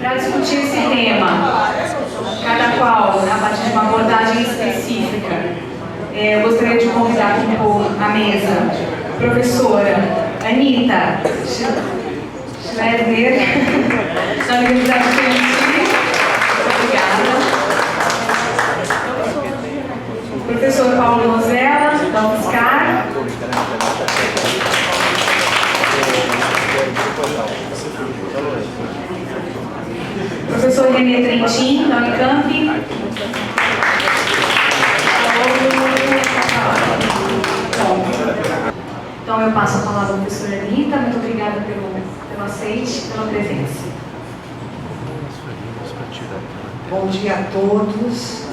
para discutir esse tema, cada qual a partir de uma abordagem específica. Eu gostaria de convidar aqui à mesa a professora Anitta Schleider, da Universidade de Curitiba. Obrigada. Professor Paulo Rosella, da UFSCar. Professor René Trentin, da Unicamp. Então eu passo a palavra à professora Anitta. Muito obrigada pelo aceite, pela presença. Bom dia a todos.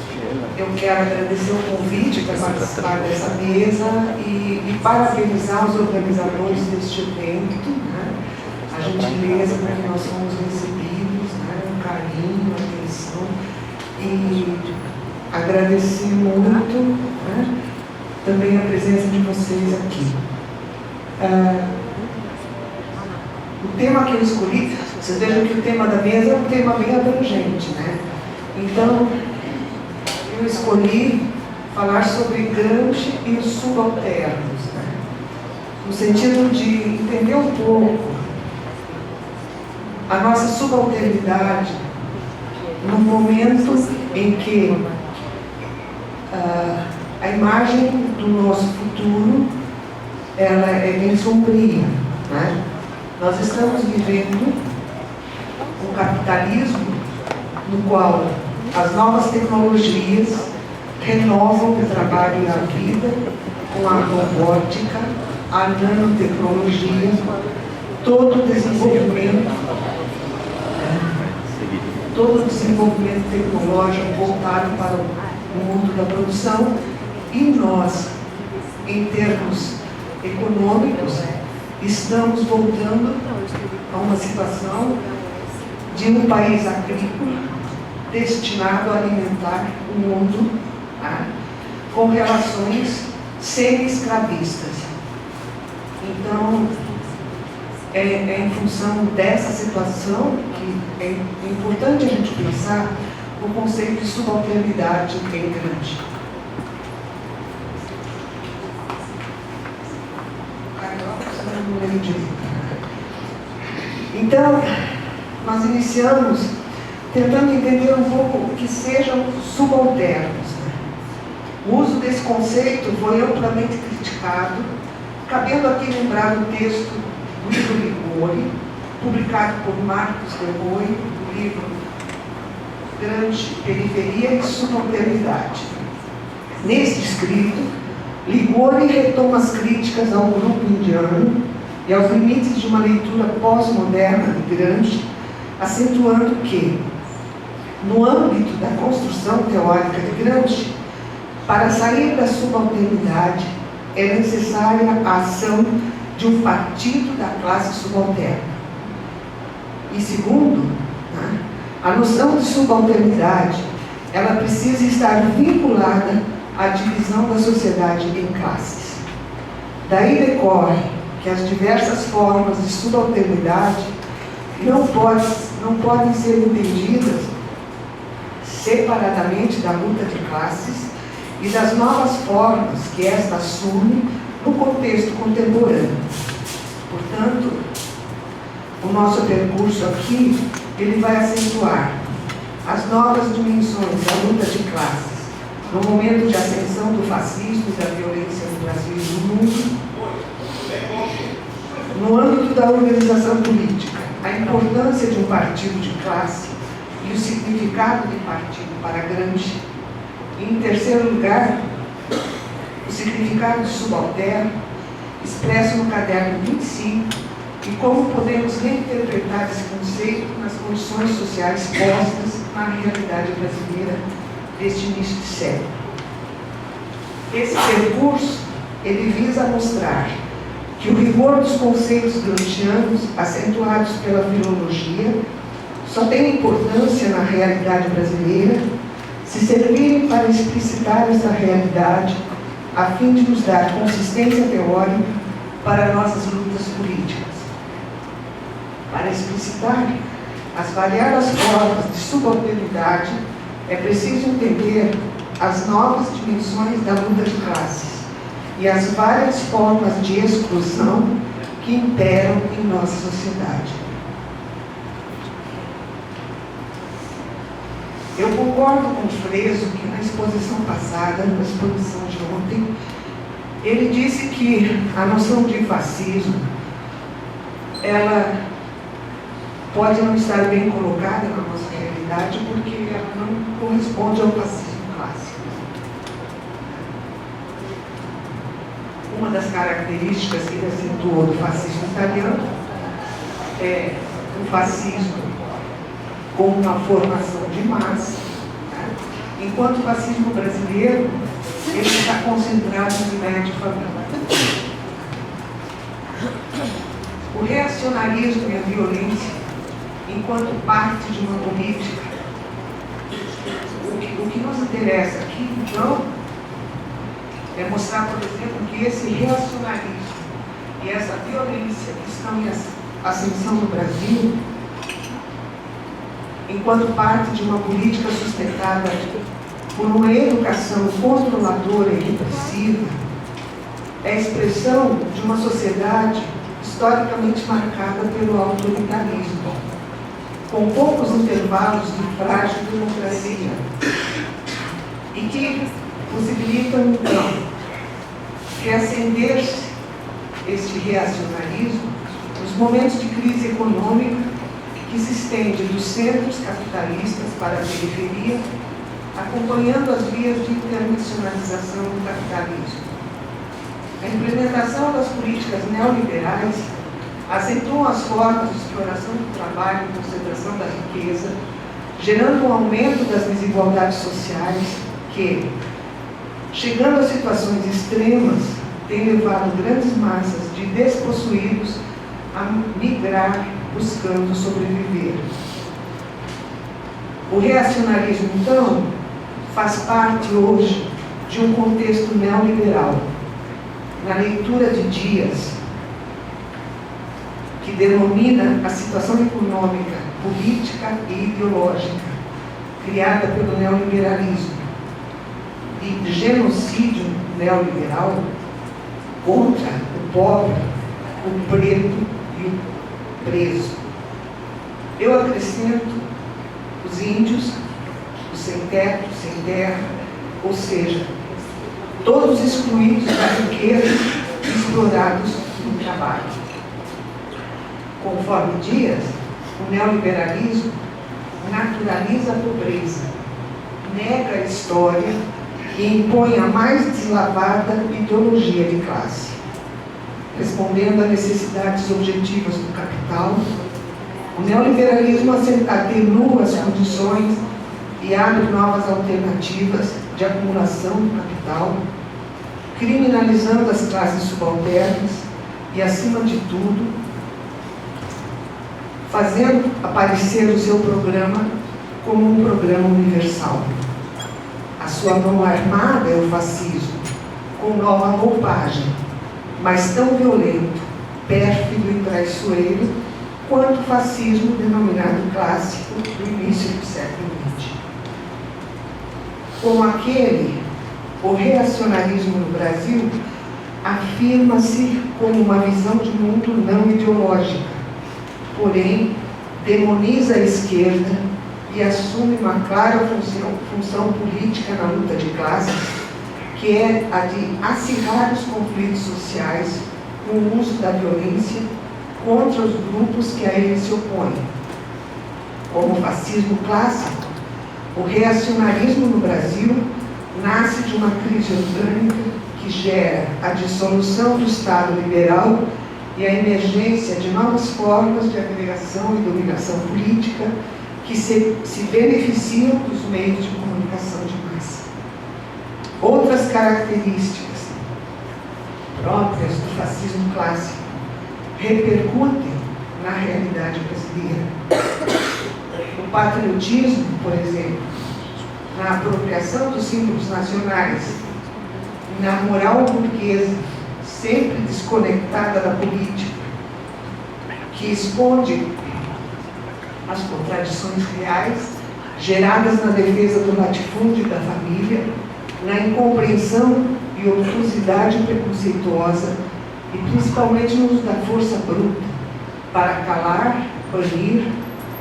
Eu quero agradecer o convite para participar dessa mesa e parabenizar os organizadores deste evento, né? A gentileza com que nós fomos recebidos, né? Um carinho, atenção, e agradecer muito, né? Também a presença de vocês aqui. O tema que eu escolhi, vocês vejam que o tema da mesa é um tema bem abrangente, né? Então, eu escolhi falar sobre Gramsci e os subalternos, né? No sentido de entender um pouco a nossa subalternidade no momento em que a imagem do nosso futuro ela é bem sombria, né? Nós estamos vivendo um capitalismo no qual as novas tecnologias renovam o trabalho e a vida com a robótica, a nanotecnologia, todo o desenvolvimento tecnológico voltado para o mundo da produção, e nós, em termos econômicos, estamos voltando a uma situação de um país agrícola destinado a alimentar o mundo, tá? Com relações semi-escravistas. Então, é em função dessa situação que é importante a gente pensar o conceito de subalternidade em Gramsci. Então, nós iniciamos tentando entender um pouco o que sejam subalternos. O uso desse conceito foi amplamente criticado, cabendo aqui lembrar o texto do livro Liguori, publicado por Marcos Leroy, o livro Gramsci, Periferia e Subalternidade. Neste escrito, Liguori retoma as críticas ao grupo indiano e aos limites de uma leitura pós-moderna de Gramsci, acentuando que, no âmbito da construção teórica de Gramsci, para sair da subalternidade é necessária a ação de um partido da classe subalterna. E segundo, né, a noção de subalternidade, ela precisa estar vinculada à divisão da sociedade em classes. Daí decorre que as diversas formas de subalternidade não podem ser entendidas separadamente da luta de classes e das novas formas que esta assume no contexto contemporâneo. Portanto, o nosso percurso aqui, ele vai acentuar as novas dimensões da luta de classes no momento de ascensão do fascismo e da violência no Brasil e no mundo, no âmbito da organização política, a importância de um partido de classe e o significado de partido para Gramsci. E, em terceiro lugar, o significado de subalterno, expresso no caderno 25, e como podemos reinterpretar esse conceito nas condições sociais postas na realidade brasileira deste início de século. Esse percurso, ele visa mostrar que o rigor dos conceitos gramscianos, acentuados pela filologia, só tem importância na realidade brasileira se servirem para explicitar essa realidade, a fim de nos dar consistência teórica para nossas lutas políticas. Para explicitar, as variadas formas de subalternidade, é preciso entender as novas dimensões da luta de classes e as várias formas de exclusão que imperam em nossa sociedade. Eu concordo com o Freso que na exposição passada, na exposição de ontem, ele disse que a noção de fascismo, ela pode não estar bem colocada na nossa realidade porque ela não corresponde ao fascismo clássico. Uma das características que ele acentuou do fascismo italiano é o fascismo com uma formação de massa, né? Enquanto o fascismo brasileiro ele está concentrado em média família. O reacionarismo e a violência, enquanto parte de uma política, o que nos interessa aqui, então, é mostrar, por exemplo, que esse reacionarismo e essa violência que estão em ascensão no Brasil, enquanto parte de uma política sustentada por uma educação controladora e repressiva, é a expressão de uma sociedade historicamente marcada pelo autoritarismo, com poucos intervalos de frágil democracia, e que possibilitam, então, reacender-se este reacionarismo nos momentos de crise econômica que se estende dos centros capitalistas para a periferia, acompanhando as vias de internacionalização do capitalismo. A implementação das políticas neoliberais acentuam as formas de exploração do trabalho e concentração da riqueza, gerando um aumento das desigualdades sociais que, chegando a situações extremas, tem levado grandes massas de despossuídos a migrar buscando sobreviver. O reacionarismo, então, faz parte hoje de um contexto neoliberal. Na leitura de Dias, que denomina a situação econômica, política e ideológica criada pelo neoliberalismo de genocídio neoliberal contra o pobre, o preto e o preso. Eu acrescento os índios, os sem teto, sem terra, ou seja, todos excluídos da riqueza e explorados no trabalho. Conforme Dias, o neoliberalismo naturaliza a pobreza, nega a história e impõe a mais deslavada ideologia de classe. Respondendo a necessidades objetivas do capital, o neoliberalismo atenua as condições e abre novas alternativas de acumulação do capital, criminalizando as classes subalternas e, acima de tudo, fazendo aparecer o seu programa como um programa universal. A sua mão armada é o fascismo, com nova roupagem, mas tão violento, pérfido e traiçoeiro quanto o fascismo denominado clássico do início do século XX. Como aquele, o reacionarismo no Brasil afirma-se como uma visão de mundo não ideológica, porém demoniza a esquerda e assume uma clara função política na luta de classes, que é a de acirrar os conflitos sociais com o uso da violência contra os grupos que a ele se opõem. Como o fascismo clássico, o reacionarismo no Brasil nasce de uma crise orgânica que gera a dissolução do Estado liberal e a emergência de novas formas de agregação e dominação política que se beneficiam dos meios de comunicação de massa. Outras características próprias do fascismo clássico repercutem na realidade brasileira. O patriotismo, por exemplo, na apropriação dos símbolos nacionais, na moral burguesa, sempre desconectada da política, que esconde as contradições reais geradas na defesa do latifúndio e da família, na incompreensão e obtusidade preconceituosa e principalmente no uso da força bruta para calar, banir,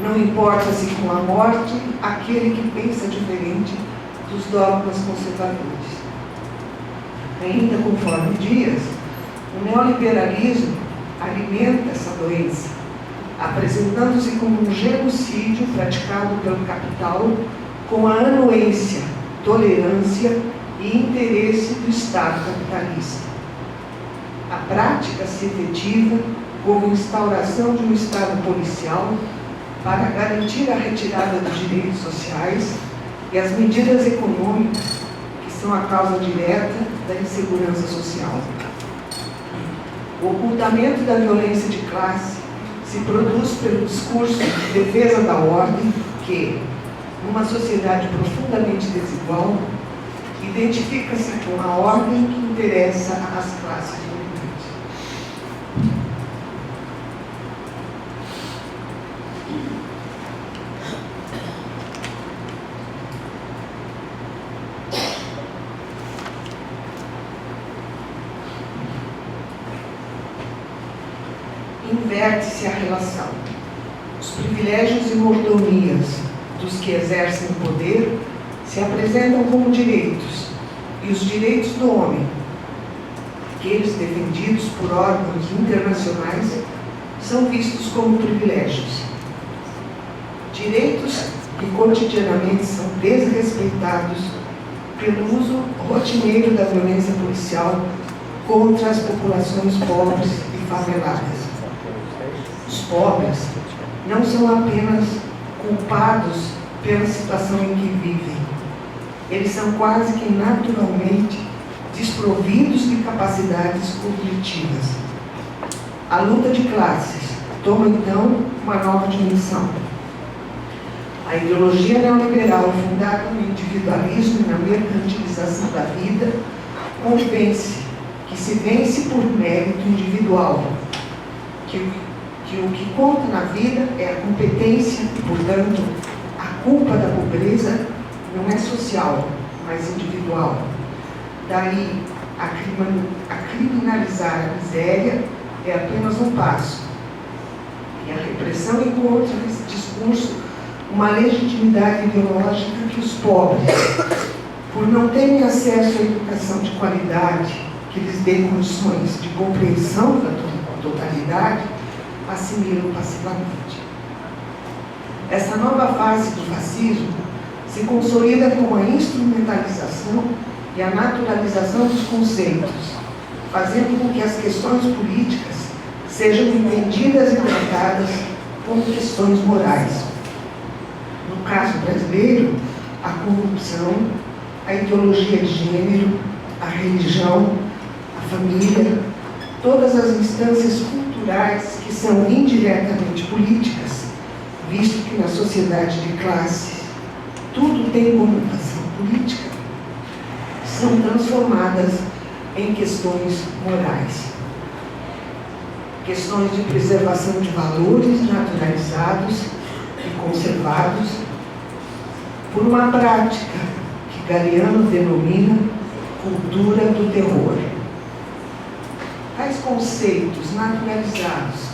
não importa se com a morte, aquele que pensa diferente dos dogmas conservadores. Ainda conforme Dias, o neoliberalismo alimenta essa doença, apresentando-se como um genocídio praticado pelo capital com a anuência, tolerância e interesse do Estado capitalista. A prática se efetiva como instauração de um Estado policial para garantir a retirada dos direitos sociais e as medidas econômicas que são a causa direta da insegurança social. O ocultamento da violência de classe se produz pelo discurso de defesa da ordem que, numa sociedade profundamente desigual, identifica-se com a ordem que interessa às classes dominantes. Inverte-se a relação. Os privilégios e mordomias dos que exercem o poder se apresentam como direitos, e os direitos do homem, aqueles defendidos por órgãos internacionais, são vistos como privilégios. Direitos que cotidianamente são desrespeitados pelo uso rotineiro da violência policial contra as populações pobres e faveladas. Os pobres não são apenas culpados pela situação em que vivem. Eles são quase que naturalmente desprovidos de capacidades cognitivas. A luta de classes toma então uma nova dimensão. A ideologia neoliberal fundada no individualismo e na mercantilização da vida convence que se vence por mérito individual, que o que conta na vida é a competência e, portanto, a culpa da pobreza não é social, mas individual. Daí, a criminalizar a miséria é apenas um passo. E a repressão encontra nesse discurso uma legitimidade ideológica que os pobres, por não terem acesso à educação de qualidade, que lhes dê condições de compreensão da totalidade, assimilam passivamente. Essa nova fase do fascismo se consolida com a instrumentalização e a naturalização dos conceitos, fazendo com que as questões políticas sejam entendidas e tratadas como questões morais. No caso brasileiro, a corrupção, a ideologia de gênero, a religião, a família, todas as instâncias culturais que são indiretamente políticas, visto que na sociedade de classe tudo tem conotação política, são transformadas em questões morais. Questões de preservação de valores naturalizados e conservados por uma prática que Galeano denomina cultura do terror. Tais conceitos naturalizados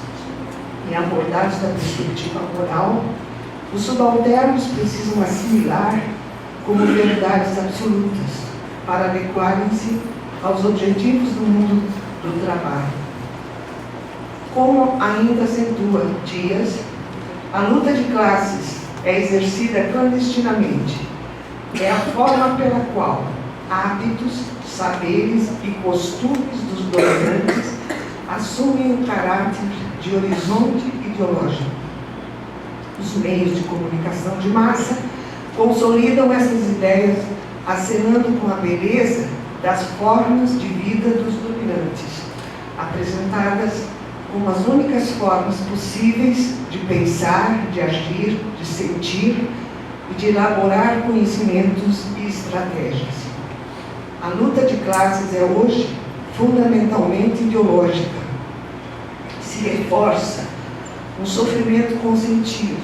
e abordados da perspectiva moral, os subalternos precisam assimilar como verdades absolutas para adequarem-se aos objetivos do mundo do trabalho. Como ainda acentua Dias, a luta de classes é exercida clandestinamente. É a forma pela qual hábitos, saberes e costumes dos dominantes assumem o caráter de horizonte ideológico. Os meios de comunicação de massa consolidam essas ideias, acenando com a beleza das formas de vida dos dominantes, apresentadas como as únicas formas possíveis de pensar, de agir, de sentir e de elaborar conhecimentos e estratégias. A luta de classes é hoje fundamentalmente ideológica. Se reforça um sofrimento consentido,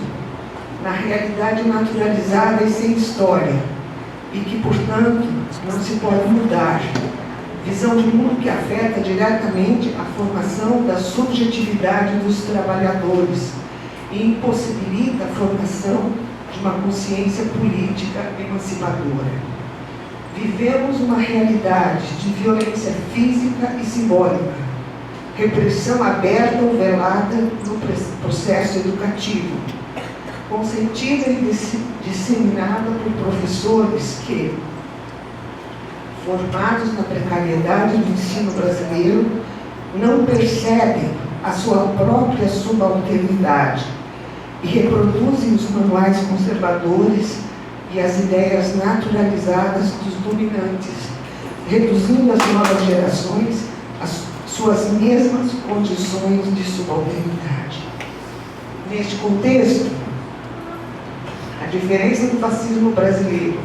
na realidade naturalizada e sem história, e que, portanto, não se pode mudar. Visão de mundo que afeta diretamente a formação da subjetividade dos trabalhadores e impossibilita a formação de uma consciência política emancipadora. Vivemos uma realidade de violência física e simbólica, repressão aberta ou velada no processo educativo, consentida e disseminada por professores que, formados na precariedade do ensino brasileiro, não percebem a sua própria subalternidade e reproduzem os manuais conservadores e as ideias naturalizadas dos dominantes, reduzindo as novas gerações às suas mesmas condições de subalternidade. Neste contexto, a diferença do fascismo brasileiro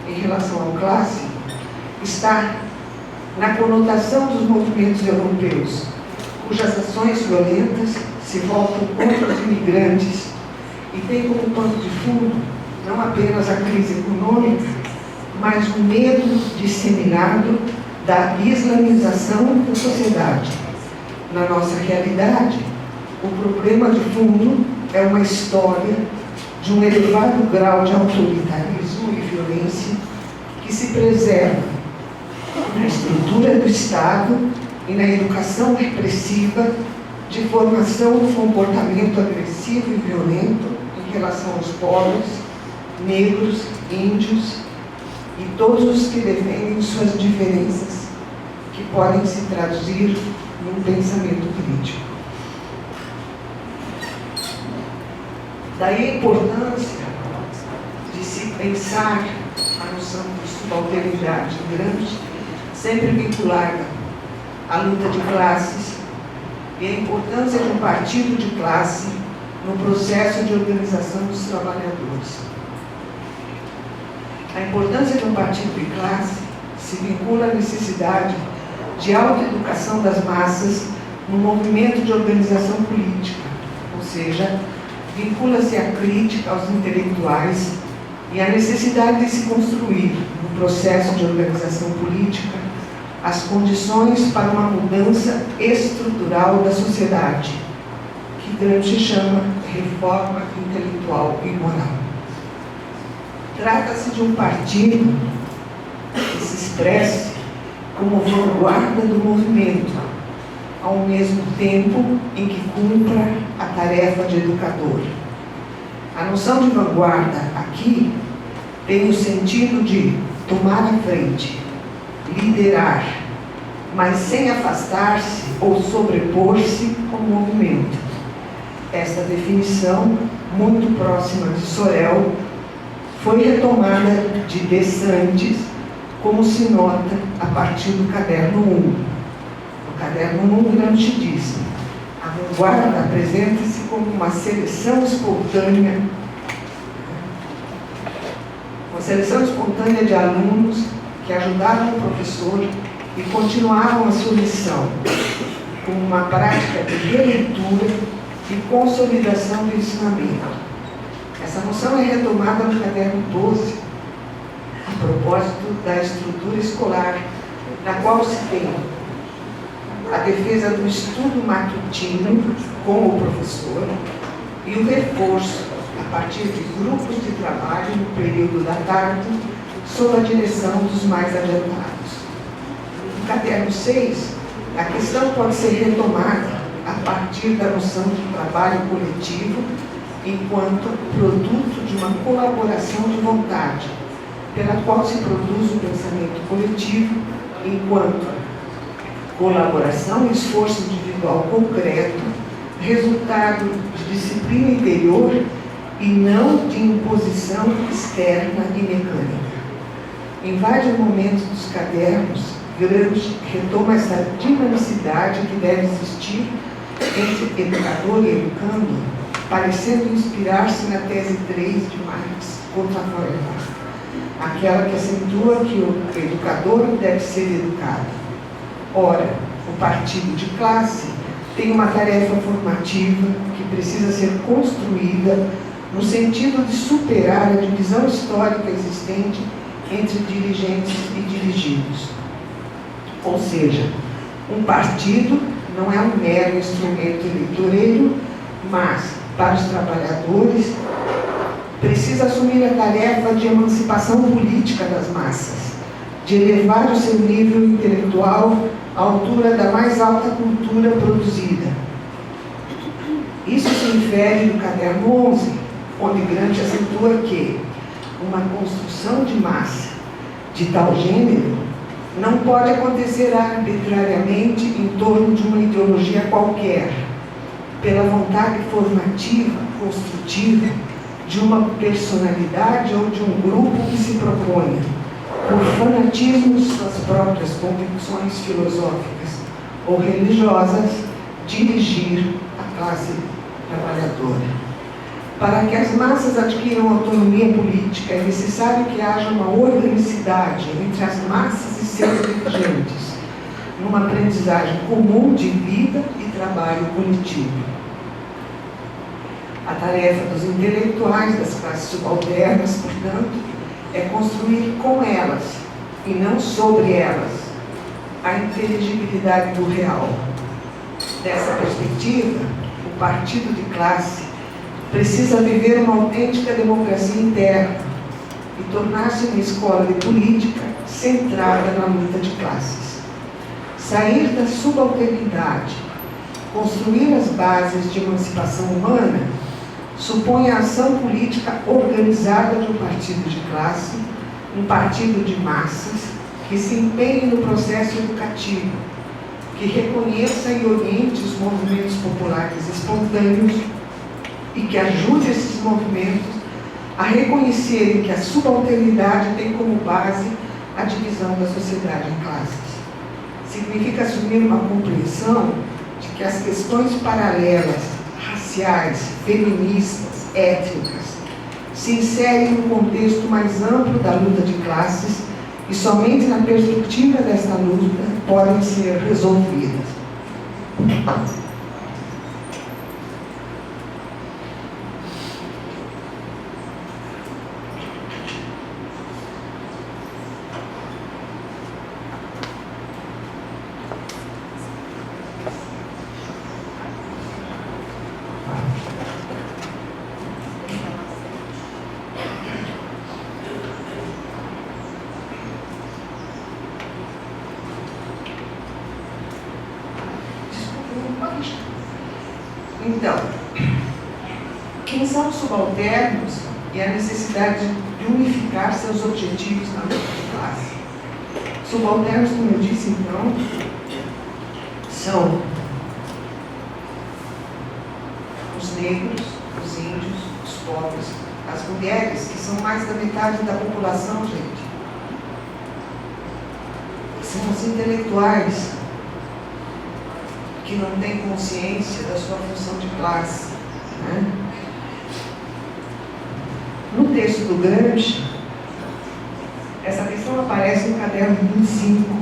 em relação ao clássico está na conotação dos movimentos europeus, cujas ações violentas se voltam contra os imigrantes e têm como pano de fundo não apenas a crise econômica, mas o medo disseminado da islamização da sociedade. Na nossa realidade, o problema de fundo é uma história de um elevado grau de autoritarismo e violência que se preserva na estrutura do Estado e na educação repressiva de formação do comportamento agressivo e violento em relação aos pobres, negros, índios e todos os que defendem suas diferenças, que podem se traduzir num pensamento crítico. Daí a importância de se pensar a noção de subalternidade grande, sempre vinculada à luta de classes, e a importância de um partido de classe no processo de organização dos trabalhadores. A importância de um partido de classe se vincula à necessidade de autoeducação das massas no movimento de organização política, ou seja, vincula-se à crítica aos intelectuais e à necessidade de se construir, no processo de organização política, as condições para uma mudança estrutural da sociedade, que Gramsci chama reforma intelectual e moral. Trata-se de um partido que se expresse como vanguarda do movimento, ao mesmo tempo em que cumpra a tarefa de educador. A noção de vanguarda aqui tem o sentido de tomar a frente, liderar, mas sem afastar-se ou sobrepor-se ao movimento. Esta definição, muito próxima de Sorel, foi retomada de De Santis, como se nota a partir do caderno 1. No caderno 1, Gramsci diz: a vanguarda apresenta-se como uma seleção espontânea, de alunos que ajudavam o professor e continuavam a sua missão, como uma prática de releitura e consolidação do ensinamento. Essa noção é retomada no caderno 12, a propósito da estrutura escolar, na qual se tem a defesa do estudo matutino com o professor e o reforço a partir de grupos de trabalho no período da tarde, sob a direção dos mais adiantados. No caderno 6, a questão pode ser retomada a partir da noção de trabalho coletivo enquanto produto de uma colaboração de vontade, pela qual se produz o pensamento coletivo enquanto colaboração e esforço individual concreto, resultado de disciplina interior e não de imposição externa e mecânica. Em vários momentos dos cadernos, Gramsci retoma essa dinamicidade que deve existir entre educador e educando, parecendo inspirar-se na tese 3 de Marx contra Feuerbach, aquela que acentua que o educador deve ser educado. Ora, o partido de classe tem uma tarefa formativa que precisa ser construída no sentido de superar a divisão histórica existente entre dirigentes e dirigidos. Ou seja, um partido não é um mero instrumento eleitoreiro, mas, para os trabalhadores, precisa assumir a tarefa de emancipação política das massas, de elevar o seu nível intelectual à altura da mais alta cultura produzida. Isso se infere do caderno 11, onde Gramsci acentua que uma construção de massa de tal gênero não pode acontecer arbitrariamente em torno de uma ideologia qualquer, pela vontade formativa, construtiva, de uma personalidade ou de um grupo que se proponha, por fanatismo de suas próprias convicções filosóficas ou religiosas, dirigir a classe trabalhadora. Para que as massas adquiram autonomia política, é necessário que haja uma organicidade entre as massas e seus dirigentes, numa aprendizagem comum de vida e trabalho coletivo. A tarefa dos intelectuais das classes subalternas, portanto, é construir com elas, e não sobre elas, a inteligibilidade do real. Dessa perspectiva, o partido de classe precisa viver uma autêntica democracia interna e tornar-se uma escola de política centrada na luta de classes. Sair da subalternidade, construir as bases de emancipação humana, supõe a ação política organizada de um partido de classe, um partido de massas, que se empenhe no processo educativo, que reconheça e oriente os movimentos populares espontâneos e que ajude esses movimentos a reconhecerem que a subalternidade tem como base a divisão da sociedade em classes. Significa assumir uma compreensão de que as questões paralelas, raciais, feministas, étnicas, se inserem no contexto mais amplo da luta de classes e somente na perspectiva desta luta podem ser resolvidas. Então, quem são os subalternos e a necessidade de unificar seus objetivos na luta de classe? Subalternos, como eu disse, então, são os negros, os índios, os pobres, as mulheres, que são mais da metade da população, gente. São os intelectuais, que não têm consciência da sua função de classe. Né? No texto do Gramsci, essa questão aparece no caderno 25,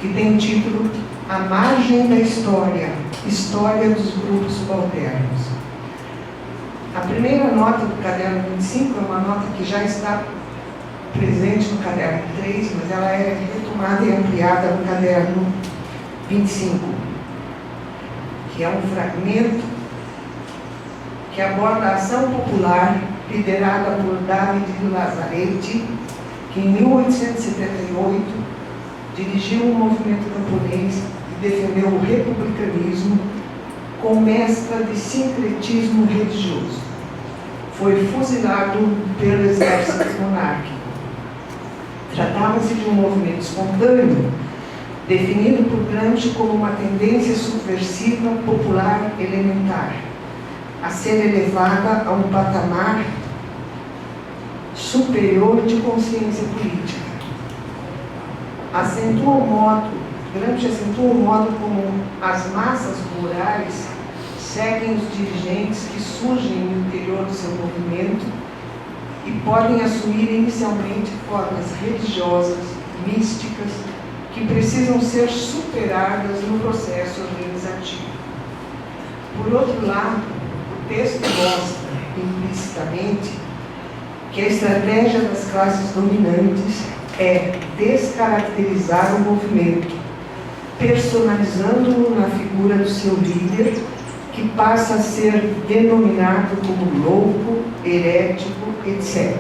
que tem o título A Margem da História, História dos Grupos Subalternos. A primeira nota do caderno 25 é uma nota que já está presente no caderno 3, mas ela é retomada e ampliada no caderno 25, que é um fragmento que aborda a ação popular liderada por David Lazzaretti, que em 1878 dirigiu um movimento camponês e defendeu o republicanismo com mescla de sincretismo religioso. Foi fuzilado pelo exército monárquico. Tratava-se de um movimento espontâneo, definido por Gramsci como uma tendência subversiva popular elementar, a ser elevada a um patamar superior de consciência política. Gramsci acentua o modo como as massas rurais seguem os dirigentes que surgem no interior do seu movimento e podem assumir inicialmente formas religiosas, místicas, que precisam ser superadas no processo organizativo. Por outro lado, o texto mostra implicitamente que a estratégia das classes dominantes é descaracterizar o movimento, personalizando-o na figura do seu líder, que passa a ser denominado como louco, herético, etc.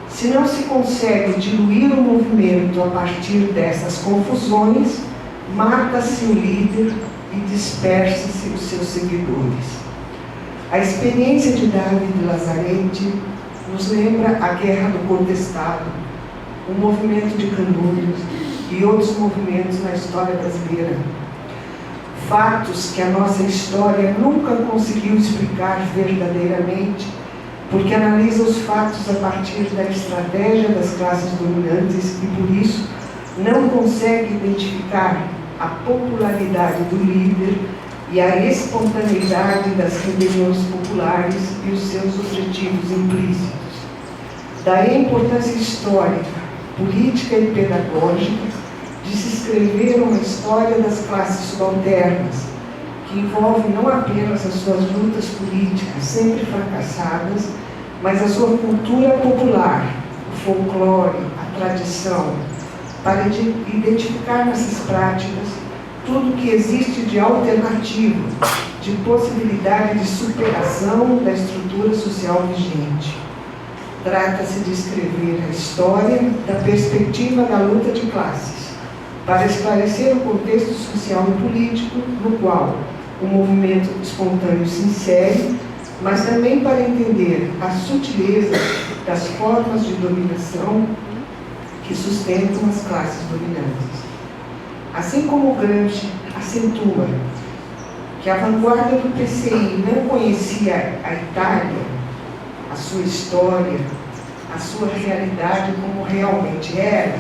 Se não se consegue diluir o movimento a partir dessas confusões, mata-se o líder e dispersa-se os seus seguidores. A experiência de David Lazzaretti nos lembra a Guerra do Contestado, o movimento de Canudos e outros movimentos na história brasileira. Fatos que a nossa história nunca conseguiu explicar verdadeiramente, porque analisa os fatos a partir da estratégia das classes dominantes e, por isso, não consegue identificar a popularidade do líder e a espontaneidade das rebeliões populares e os seus objetivos implícitos. Daí a importância histórica, política e pedagógica de se escrever uma história das classes subalternas, que envolve não apenas as suas lutas políticas, sempre fracassadas, mas a sua cultura popular, o folclore, a tradição, para identificar nessas práticas tudo que existe de alternativo, de possibilidade de superação da estrutura social vigente. Trata-se de escrever a história da perspectiva da luta de classes, para esclarecer o contexto social e político no qual o movimento espontâneo se insere, mas também para entender a sutileza das formas de dominação que sustentam as classes dominantes. Assim como Gramsci acentua que a vanguarda do PCI não conhecia a Itália, a sua história, a sua realidade como realmente era,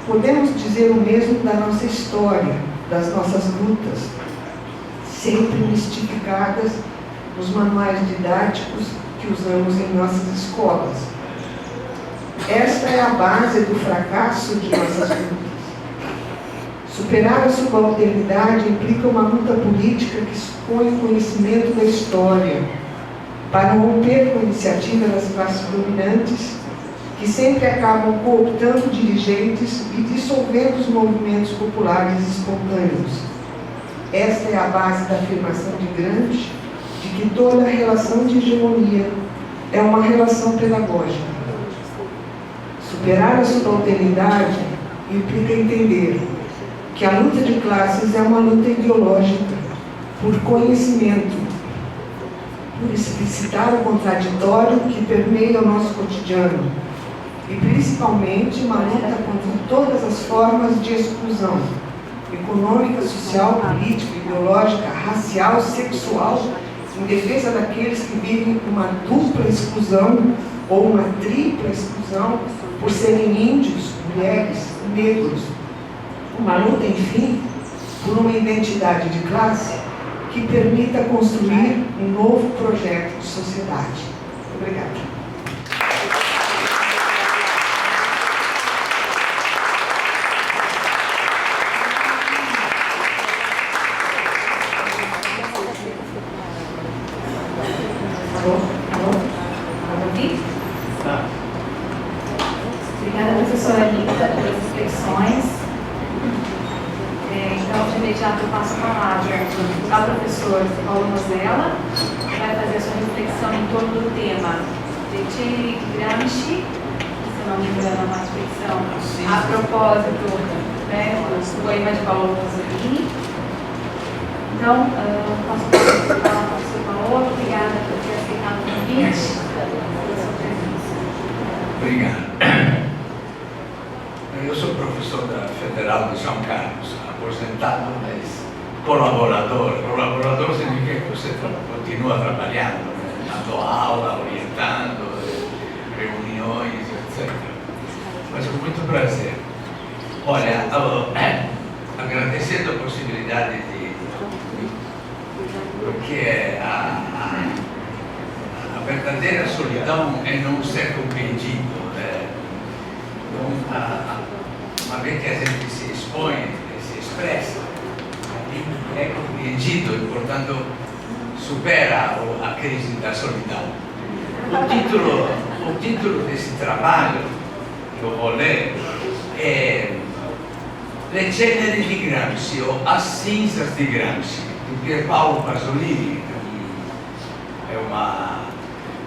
podemos dizer o mesmo da nossa história, das nossas lutas, sempre mistificadas nos manuais didáticos que usamos em nossas escolas. Esta é a base do fracasso de nossas lutas. Superar a subalternidade implica uma luta política que expõe o conhecimento da história, para romper com a iniciativa das classes dominantes, que sempre acabam cooptando dirigentes e dissolvendo os movimentos populares espontâneos. Esta é a base da afirmação de Gramsci de que toda relação de hegemonia é uma relação pedagógica. Superar a subalternidade implica entender que a luta de classes é uma luta ideológica, por conhecimento, por explicitar o contraditório que permeia o nosso cotidiano, e principalmente uma luta contra todas as formas de exclusão econômica, social, política, ideológica, racial, sexual, em defesa daqueles que vivem uma dupla exclusão ou uma tripla exclusão por serem índios, mulheres, negros. Uma luta, enfim, por uma identidade de classe que permita construir um novo projeto de sociedade. Obrigada. Obrigada, professora Anitta, pelas reflexões. Então, de imediato, eu passo a palavra ao professor Paulo Mosella, que vai fazer a sua reflexão em torno do tema de Cecchini e Gramsci, se não me engano, é uma reflexão a propósito do poema de Paulo Pasolini. Então, passo a palavra ao professor Paulo. Obrigada por ter aceitado o convite. Obrigado. Eu sou professor da Federal de São Carlos, aposentado, mas colaborador. Colaborador significa que você continua trabalhando, dando aula, orientando, reuniões, etc. Mas com muito prazer. Olha, agradecendo a possibilidade porque a verdadeira solidão é não ser compreendido. Uma vez que a gente se expõe, se expressa, é compreendido e, portanto, supera a crise da solidão. O título desse trabalho que eu vou ler é Le ceneri di Gramsci, ou As Cinzas de Gramsci, do Pier Paolo Pasolini. É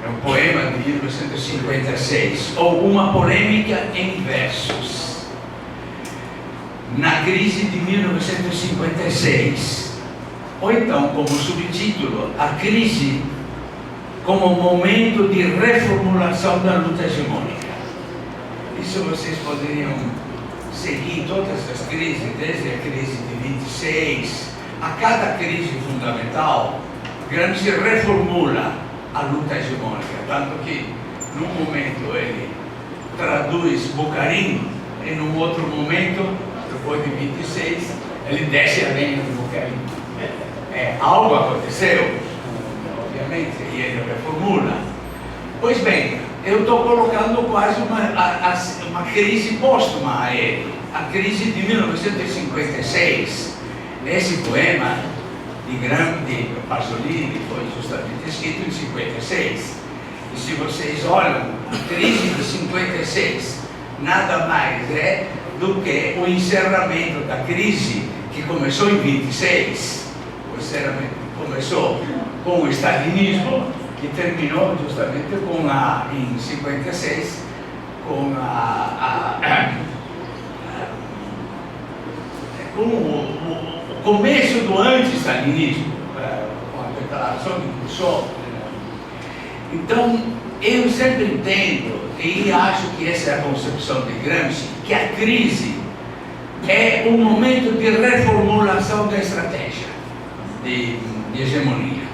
um poema de 1956, ou Uma polêmica em versos. Na crise de 1956, ou então, como subtítulo, a crise como momento de reformulação da luta hegemônica. Isso vocês poderiam seguir todas as crises, desde a crise de 26, a cada crise fundamental, Gramsci reformula a luta hegemônica, tanto que num momento ele traduz Bucarim e num outro momento, depois de 26, ele desce a lenha de Bucarim. Algo aconteceu, obviamente, e ele reformula. Pois bem, eu estou colocando quase uma crise póstuma a ele, a crise de 1956. Esse poema de Pasolini foi justamente escrito em 56. E se vocês olham, a crise de 56 nada mais é do que o encerramento da crise que começou em 26. O encerramento começou com o stalinismo, que terminou justamente em 56, com o começo do anti-stalinismo, com a declaração de Khrushchev. Então, eu sempre entendo, e acho que essa é a concepção de Gramsci, que a crise é um momento de reformulação da estratégia de hegemonia.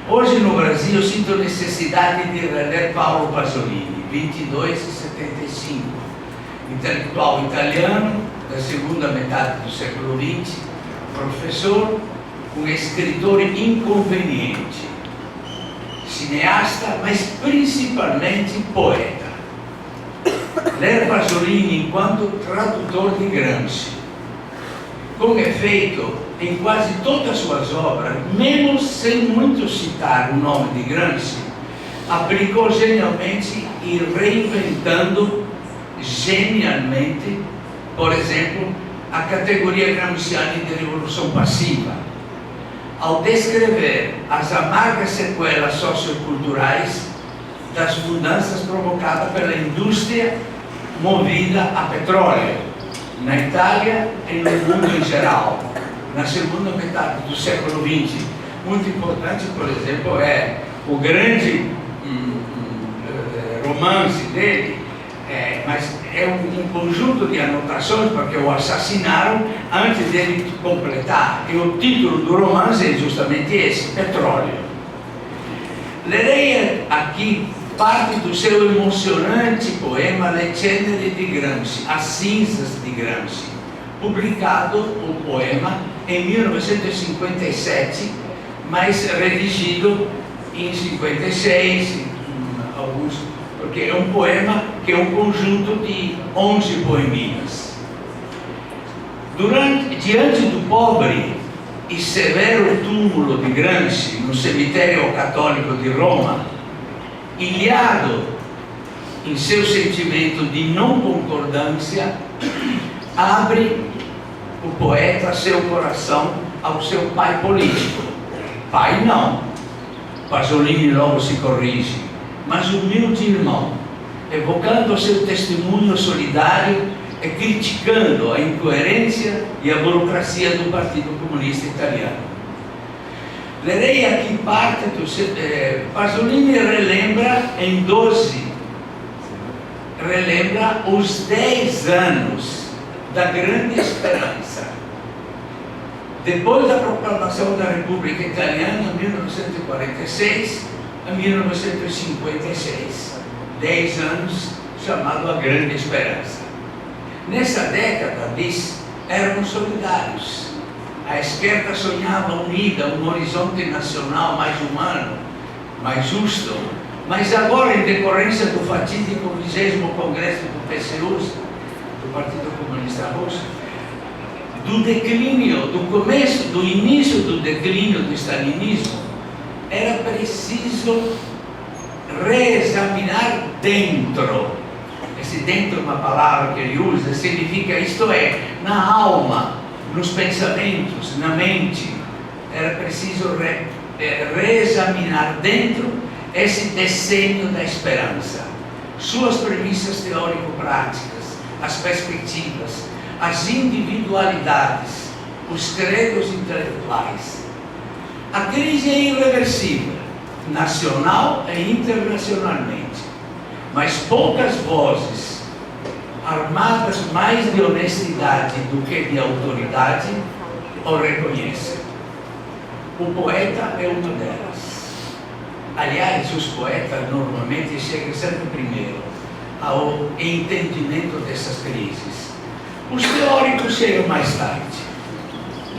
Hoje no Brasil eu sinto necessidade de reler Paolo Pasolini, 22 e 75, intelectual italiano da segunda metade do século XX, professor, um escritor inconveniente, cineasta, mas principalmente poeta. Ler Pasolini enquanto tradutor de Gramsci, como é feito em quase todas as suas obras, mesmo sem muito citar o nome de Gramsci, aplicou genialmente e reinventando genialmente, por exemplo, a categoria gramsciana de revolução passiva, ao descrever as amargas sequelas socioculturais das mudanças provocadas pela indústria movida a petróleo, na Itália e no mundo em geral, na segunda metade do século XX. Muito importante, por exemplo, é o grande romance dele, mas é um conjunto de anotações, porque o assassinaram antes dele completar, e o título do romance é justamente esse, Petróleo. Lerei aqui parte do seu emocionante poema Le ceneri di Gramsci, As Cinzas de Gramsci, publicado o poema em 1957, mas redigido em 56, porque é um poema que é um conjunto de 11 poeminhas. Diante do pobre e severo túmulo de Gramsci, no cemitério católico de Roma, ilhado em seu sentimento de não concordância, abre o poeta seu coração ao seu pai político. Pai não, Pasolini logo se corrige, mas humilde irmão, evocando seu testemunho solidário e criticando a incoerência e a burocracia do Partido Comunista Italiano. Lerei aqui parte do Pasolini relembra os 10 anos da grande esperança. Depois da proclamação da República Italiana, em 1946 a 1956. 10 anos, chamado a Grande Esperança. Nessa década, diz, éramos solidários. A esquerda sonhava unida, um horizonte nacional mais humano, mais justo, mas agora, em decorrência do fatídico 20º Congresso do PCU, do Partido Comunista Russo, do declínio, do início do declínio do stalinismo, era preciso reexaminar dentro. Esse dentro é uma palavra que ele usa, significa, isto é, na alma, nos pensamentos, na mente. Era preciso reexaminar dentro esse desenho da esperança, suas premissas teórico-práticas, as perspectivas, as individualidades, os credos intelectuais. A crise é irreversível, nacional e internacionalmente, mas poucas vozes, armadas mais de honestidade do que de autoridade, o reconhecem. O poeta é uma delas. Aliás, os poetas normalmente chegam sempre primeiro ao entendimento dessas crises. Os teóricos chegam mais tarde.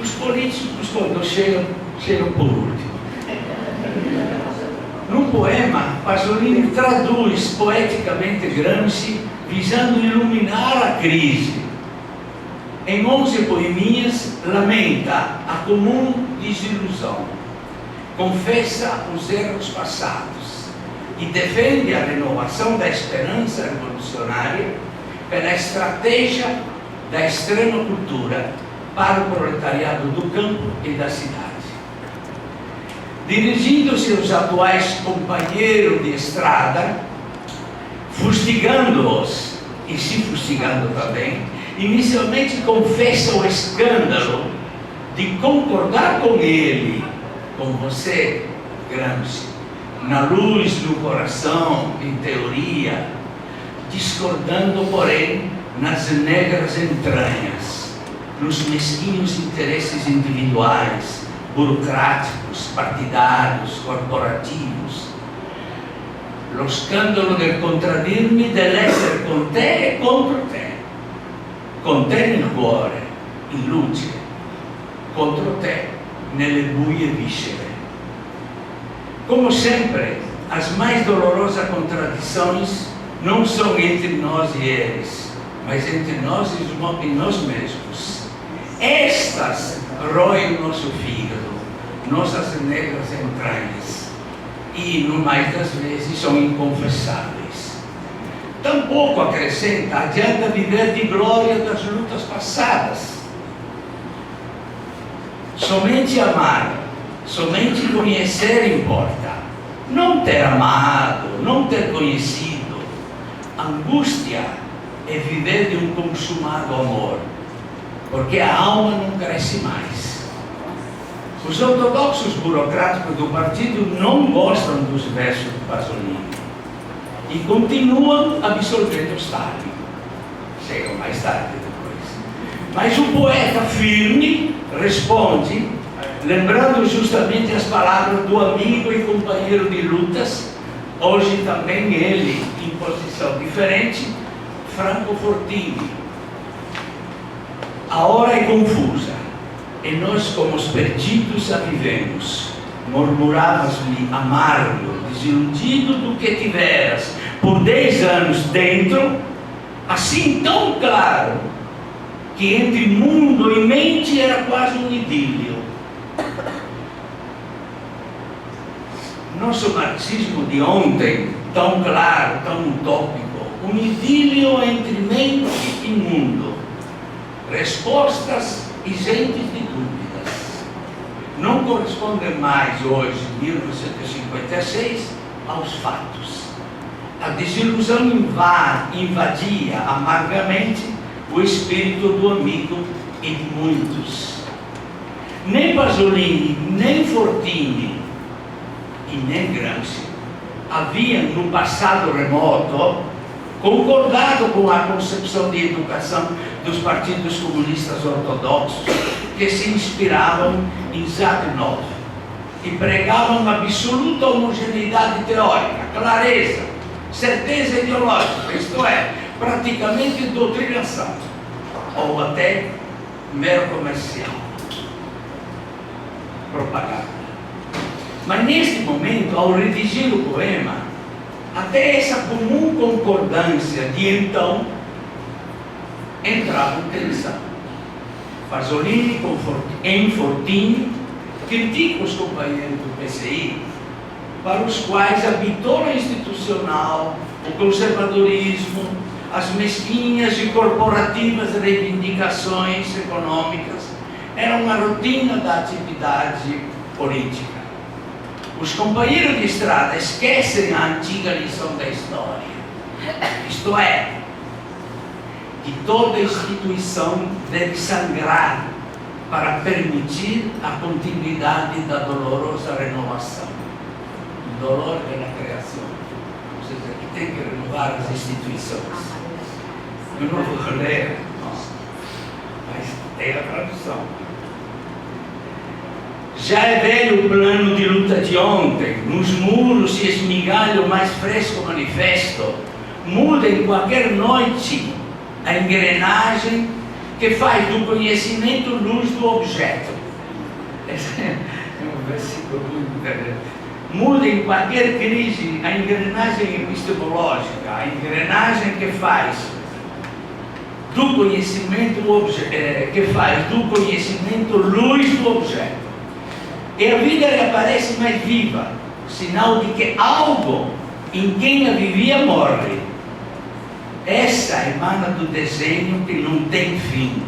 Os políticos, quando chegam por último. Num poema, Pasolini traduz poeticamente Gramsci, visando iluminar a crise. Em 11 poeminhas, lamenta a comum desilusão, confessa os erros passados e defende a renovação da esperança revolucionária pela estratégia da extrema cultura para o proletariado do campo e da cidade. Dirigindo-se aos atuais companheiros de estrada, fustigando-os e se fustigando também, inicialmente confessa o escândalo de concordar com ele, com você, Gramsci, na luz, no coração, em teoria, discordando, porém, nas negras entranhas, nos mesquinhos interesses individuais, burocráticos, partidários, corporativos. Lo scandalo del contraddirmi dell'essere con te e contro te, con te nel cuore, in luce, contro te nelle buie viscere. Como sempre, as mais dolorosas contradições não são entre nós e eles, mas entre nós e nós mesmos. Estas roem o nosso fígado, nossas negras entranhas, e, no mais das vezes, são inconfessáveis. Tampouco acrescenta, adianta viver de glória das lutas passadas. Somente amar, somente conhecer importa. Não ter amado, não ter conhecido. Angústia é viver de um consumado amor, porque a alma não cresce mais. Os ortodoxos burocráticos do partido não gostam dos versos de Pasolini e continuam absorvendo Stalin. Chegam mais tarde depois. Mas o poeta firme responde, lembrando justamente as palavras do amigo e companheiro de lutas, hoje também ele, em posição diferente, Franco Fortini. A hora é confusa, e nós, como os perdidos, a vivemos. Murmuravas-me amargo, desiludido do que tiveras por 10 anos dentro, assim tão claro, que entre mundo e mente era quase um idílio. Nosso marxismo de ontem, tão claro, tão utópico, um idílio entre mente e mundo. Respostas isentas de dúvidas. Não correspondem mais hoje, 1956, aos fatos. A desilusão invadia amargamente o espírito do amigo e de muitos. Nem Pasolini, nem Fortini e nem Gramsci haviam, no passado remoto, concordado com a concepção de educação dos partidos comunistas ortodoxos que se inspiravam em Zamenhof e pregavam absoluta homogeneidade teórica, clareza, certeza ideológica, isto é, praticamente doutrinação, ou até mero comercial, propaganda. Mas neste momento, ao redigir o poema, até essa comum concordância de então entrava em tensão. Pasolini em Fortini critica os companheiros do PCI para os quais a bitola institucional, o conservadorismo, as mesquinhas e corporativas reivindicações econômicas eram a rotina da atividade política. Os companheiros de estrada esquecem a antiga lição da história, isto é, que toda instituição deve sangrar para permitir a continuidade da dolorosa renovação. O dolor da criação. Ou seja, que tem que renovar as instituições. Eu não vou ler, mas tem a tradução. Já é velho o plano de luta de ontem, nos muros se esmigalha o mais fresco manifesto, muda em qualquer noite a engrenagem que faz do conhecimento luz do objeto. Esse é um versículo muito interessante. Muda em qualquer crise a engrenagem epistemológica, a engrenagem que faz do conhecimento luz do objeto. E a vida reaparece mais viva, sinal de que algo em quem a vivia morre. Essa emana do desenho que não tem fim.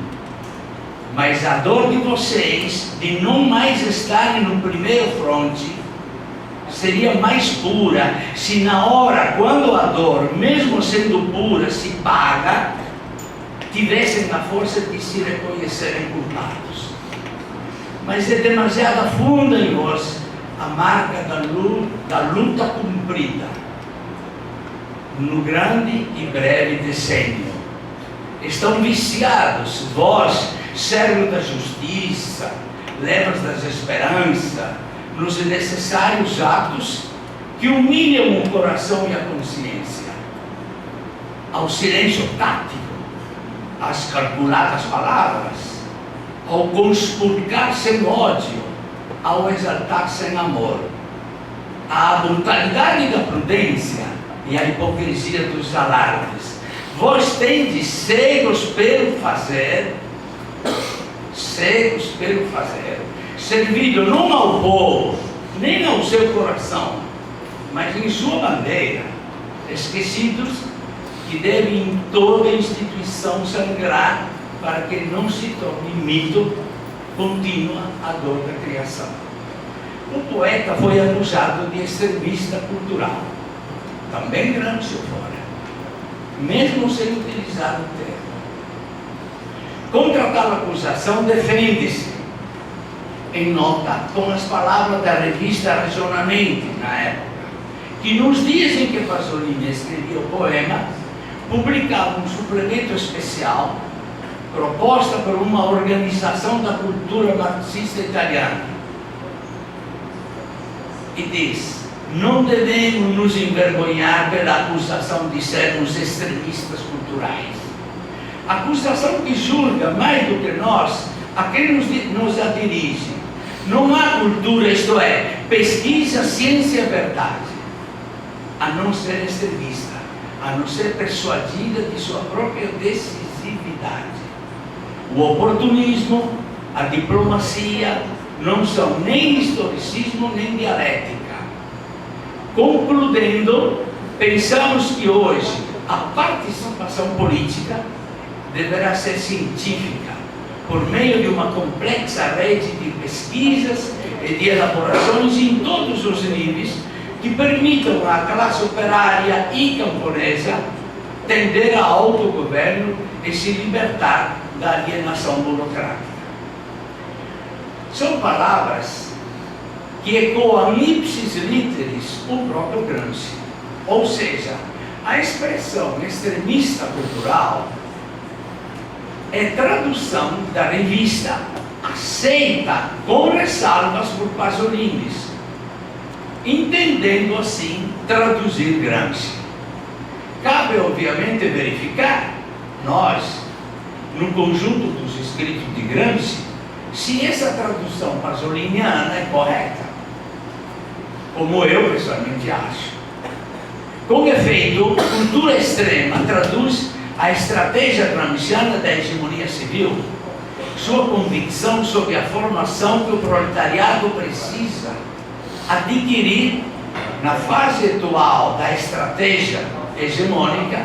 Mas a dor de vocês de não mais estarem no primeiro fronte seria mais pura se na hora, quando a dor, mesmo sendo pura, se paga, tivessem a força de se reconhecerem culpados. Mas é demasiado funda em vós a marca da luta cumprida no grande e breve decênio. Estão viciados, vós, servos da justiça, levas das esperanças, nos necessários atos que humilham o coração e a consciência, ao silêncio tático, às calculadas palavras, ao conspurcar sem ódio, ao exaltar sem amor, à brutalidade da prudência e à hipocrisia dos alardes. Vós tendes cegos pelo fazer, servido não ao povo, nem ao seu coração, mas em sua bandeira, esquecidos que devem em toda instituição sangrar para que não se torne mito contínua a dor da criação. O poeta foi acusado de extremista cultural, também Gramsci fora, mesmo sem utilizar o termo. Contra tal acusação defende-se em nota com as palavras da revista Regionalmente, na época, que nos dias em que Pasolini escrevia o poema, publicava um suplemento especial proposta por uma organização da cultura marxista italiana. E diz: não devemos nos envergonhar pela acusação de sermos extremistas culturais. Acusação que julga mais do que nós a quem nos a dirige. Não há cultura, isto é, pesquisa, ciência e verdade, a não ser extremista, a não ser persuadida de sua própria decisividade. O oportunismo, a diplomacia, não são nem historicismo nem dialética. Concludendo, pensamos que hoje a participação política deverá ser científica, por meio de uma complexa rede de pesquisas e de elaborações em todos os níveis que permitam à classe operária e camponesa tender a autogoverno e se libertar da alienação burocrática. São palavras que ecoam ipsis literis o próprio Gramsci. Ou seja, a expressão extremista cultural é tradução da revista, aceita com ressalvas por Pasolini, entendendo assim traduzir Gramsci. Cabe obviamente verificar, nós, no conjunto dos escritos de Gramsci, se essa tradução pasoliniana é correta, como eu pessoalmente acho. Com efeito, cultura extrema traduz a estratégia gramsciana da hegemonia civil, sua convicção sobre a formação que o proletariado precisa adquirir na fase atual da estratégia hegemônica,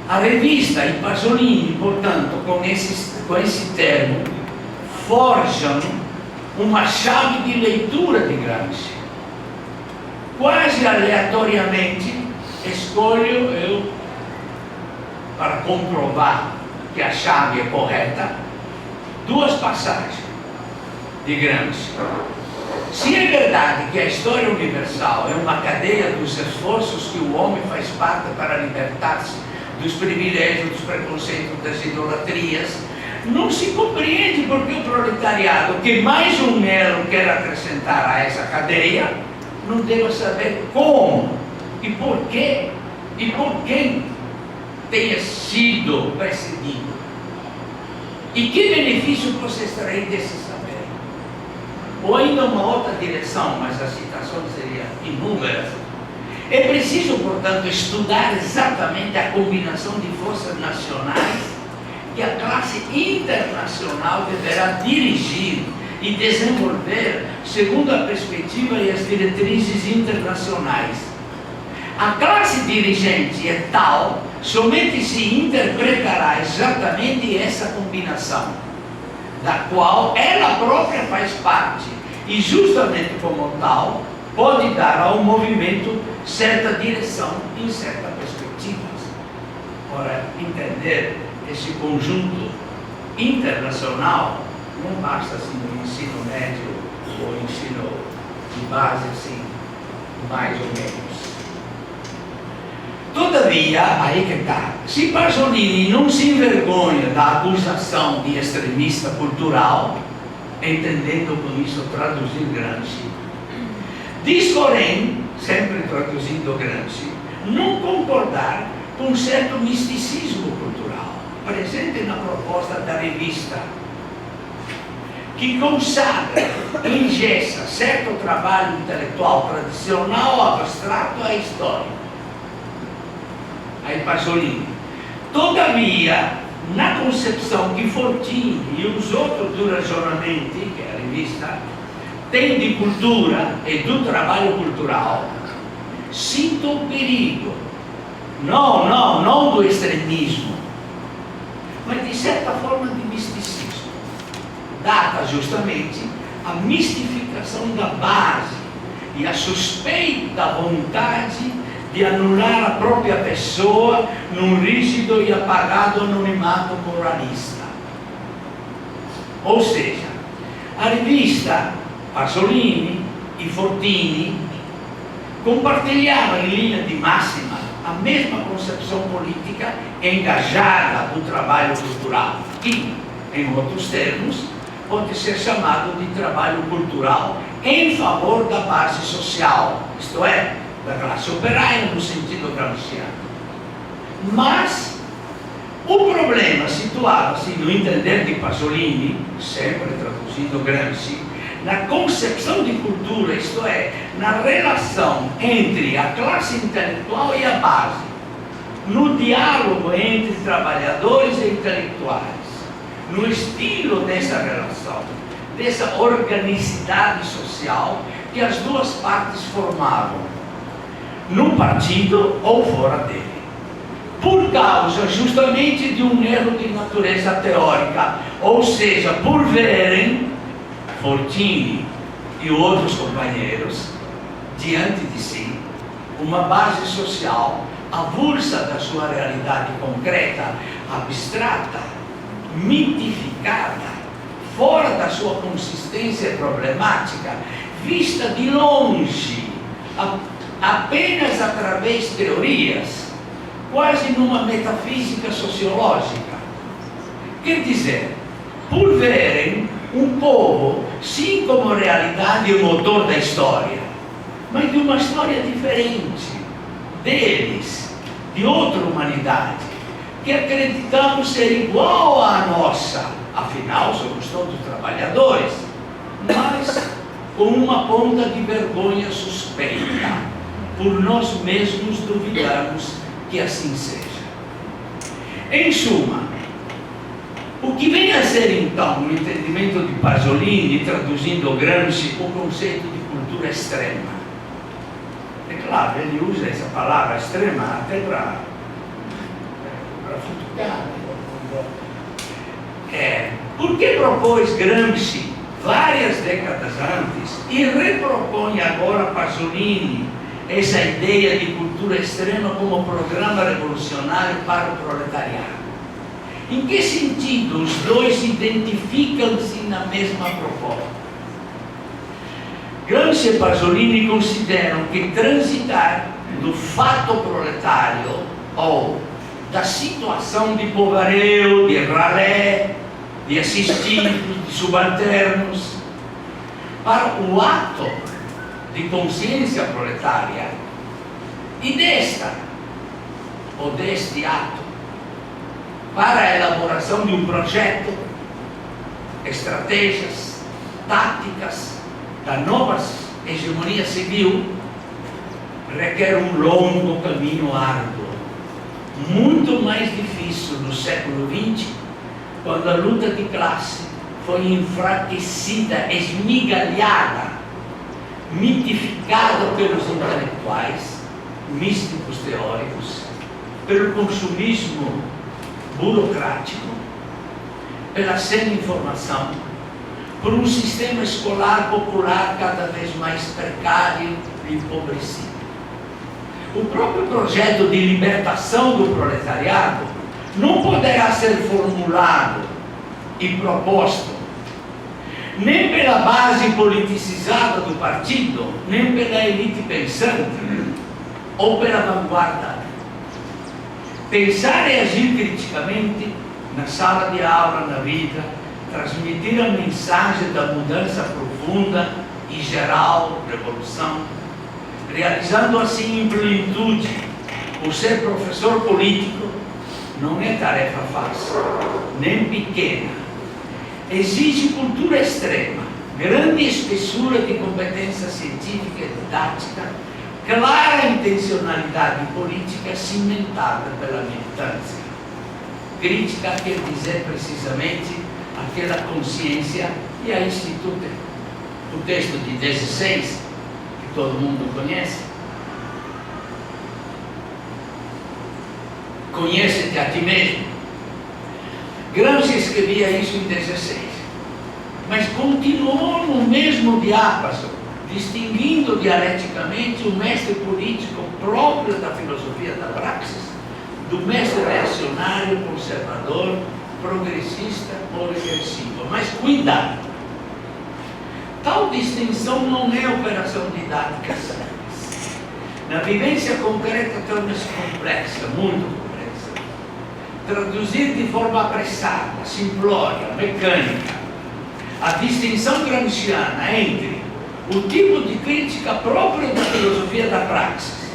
a revista e Pasolini, portanto, com esse termo, forjam uma chave de leitura de Gramsci. Quase aleatoriamente, escolho eu, para comprovar que a chave é correta, duas passagens de Gramsci. Se é verdade que a história universal é uma cadeia dos esforços que o homem faz parte para libertar-se dos privilégios, dos preconceitos, das idolatrias, não se compreende porque o proletariado, que mais um elo quer acrescentar a essa cadeia, não deve saber como e por quê e por quem tenha sido perseguido. E que benefício você extrair desse saber? Ou ainda uma outra direção, mas as citações seriam inúmeras. É preciso, portanto, estudar exatamente a combinação de forças nacionais que a classe internacional deverá dirigir e desenvolver segundo a perspectiva e as diretrizes internacionais. A classe dirigente é tal, somente se interpretará exatamente essa combinação, da qual ela própria faz parte, e justamente como tal, pode dar ao movimento certa direção em certa perspectiva. Ora, entender esse conjunto internacional não basta assim no ensino médio ou ensino de base, assim, mais ou menos. Todavia, aí que está, se Pasolini não se envergonha da acusação de extremista cultural, entendendo com isso traduzir Gramsci, diz, porém, sempre traduzindo Gramsci, não concordar com um certo misticismo cultural presente na proposta da revista, que consagra, engessa certo trabalho intelectual tradicional, abstrato à história. Aí Pasolini. Todavia, na concepção que Fortini e os outros do Ragionamenti, que é a revista, têm de cultura e do trabalho cultural, sinto o perigo, não do extremismo, mas de certa forma de misticismo, data justamente a mistificação da base e a suspeita vontade de anular a própria pessoa num rígido e apagado anonimato moralista. Ou seja, a revista Pasolini e Fortini compartilhavam em linha de máxima a mesma concepção política engajada do trabalho cultural, que, em outros termos, pode ser chamado de trabalho cultural em favor da base social, isto é, da classe operária no sentido gramsciano. Mas o problema situava-se no entender de Pasolini, sempre traduzindo Gramsci, na concepção de cultura, isto é, na relação entre a classe intelectual e a base, no diálogo entre trabalhadores e intelectuais, no estilo dessa relação, dessa organicidade social que as duas partes formavam, no partido ou fora dele, por causa justamente de um erro de natureza teórica, ou seja, por verem Fortini e outros companheiros diante de si uma base social avulsa da sua realidade concreta, abstrata, mitificada, fora da sua consistência problemática, vista de longe, apenas através de teorias, quase numa metafísica sociológica. Quer dizer, por verem um povo, sim, como realidade e motor da história, mas de uma história diferente deles, de outra humanidade, que acreditamos ser igual à nossa, afinal somos todos trabalhadores, mas com uma ponta de vergonha suspeita, por nós mesmos duvidarmos que assim seja. Em suma, o que vem a ser então, no entendimento de Pasolini, traduzindo Gramsci, o conceito de cultura extrema? É claro, ele usa essa palavra extrema até para futucar. Por que propôs Gramsci várias décadas antes e repropõe agora Pasolini essa ideia de cultura extrema como programa revolucionário para o proletariado? Em que sentido os dois identificam-se na mesma proposta? Gramsci e Pasolini consideram que transitar do fato proletário ou da situação de povaréu, de ralé, de assistidos, de subalternos, para o ato de consciência proletária e deste ato, para a elaboração de um projeto, estratégias, táticas da nova hegemonia civil, requer um longo caminho árduo, muito mais difícil no século XX, quando a luta de classe foi enfraquecida, esmigalhada, mitificada pelos intelectuais, místicos teóricos, pelo consumismo burocrático, pela sem-informação, por um sistema escolar popular cada vez mais precário e empobrecido. O próprio projeto de libertação do proletariado não poderá ser formulado e proposto nem pela base politicizada do partido, nem pela elite pensante ou pela vanguarda. Pensar e agir criticamente na sala de aula, na vida, transmitir a mensagem da mudança profunda e geral, revolução, realizando assim em plenitude o ser professor político, não é tarefa fácil, nem pequena. Exige cultura extrema, grande espessura de competência científica e didática, clara intencionalidade política cimentada pela militância. Crítica quer dizer precisamente aquela consciência, e aí instituto o texto de 16, que todo mundo conhece. Conhece-te a ti mesmo. Gramsci escrevia isso em 16, mas continuou no mesmo diápaso, distinguindo dialeticamente o mestre político próprio da filosofia da praxis do mestre reacionário, conservador, progressista ou regressivo. Mas cuidado! Tal distinção não é operação didática simples. Na vivência concreta torna-se complexa, muito complexa. Traduzir de forma apressada, simplória, mecânica, a distinção gramsciana entre o tipo de crítica própria da filosofia da praxis,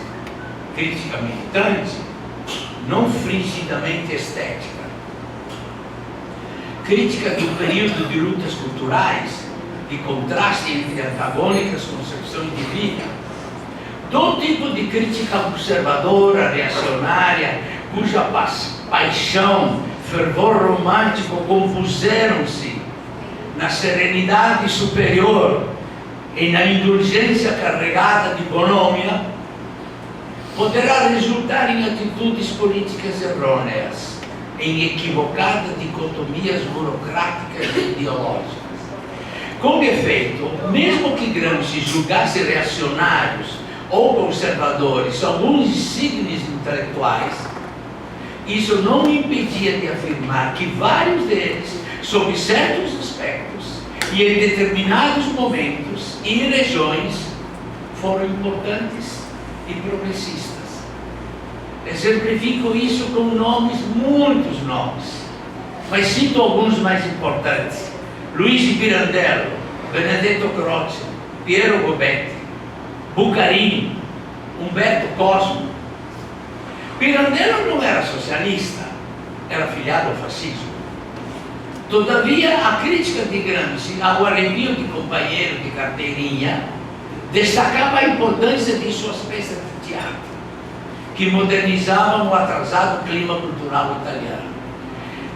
crítica militante, não frigidamente estética, crítica do período de lutas culturais, de contraste entre antagônicas concepções de vida, do tipo de crítica conservadora, reacionária, cuja paixão, fervor romântico compuseram-se na serenidade superior e na indulgência carregada de bonômia, poderá resultar em atitudes políticas errôneas, em equivocadas dicotomias burocráticas e ideológicas. Com efeito, mesmo que Gramsci julgasse reacionários ou conservadores alguns insígnios intelectuais, isso não impedia de afirmar que vários deles, sob certos aspectos e em determinados momentos e regiões, foram importantes e progressistas. Exemplifico isso com nomes, muitos nomes, mas cito alguns mais importantes: Luigi Pirandello, Benedetto Croce, Piero Gobetti, Bucarini, Umberto Cosmo. Pirandello não era socialista, era filiado ao fascismo. Todavia, a crítica de Gramsci ao arrepio de companheiro de carteirinha destacava a importância de suas peças de teatro, que modernizavam o atrasado clima cultural italiano.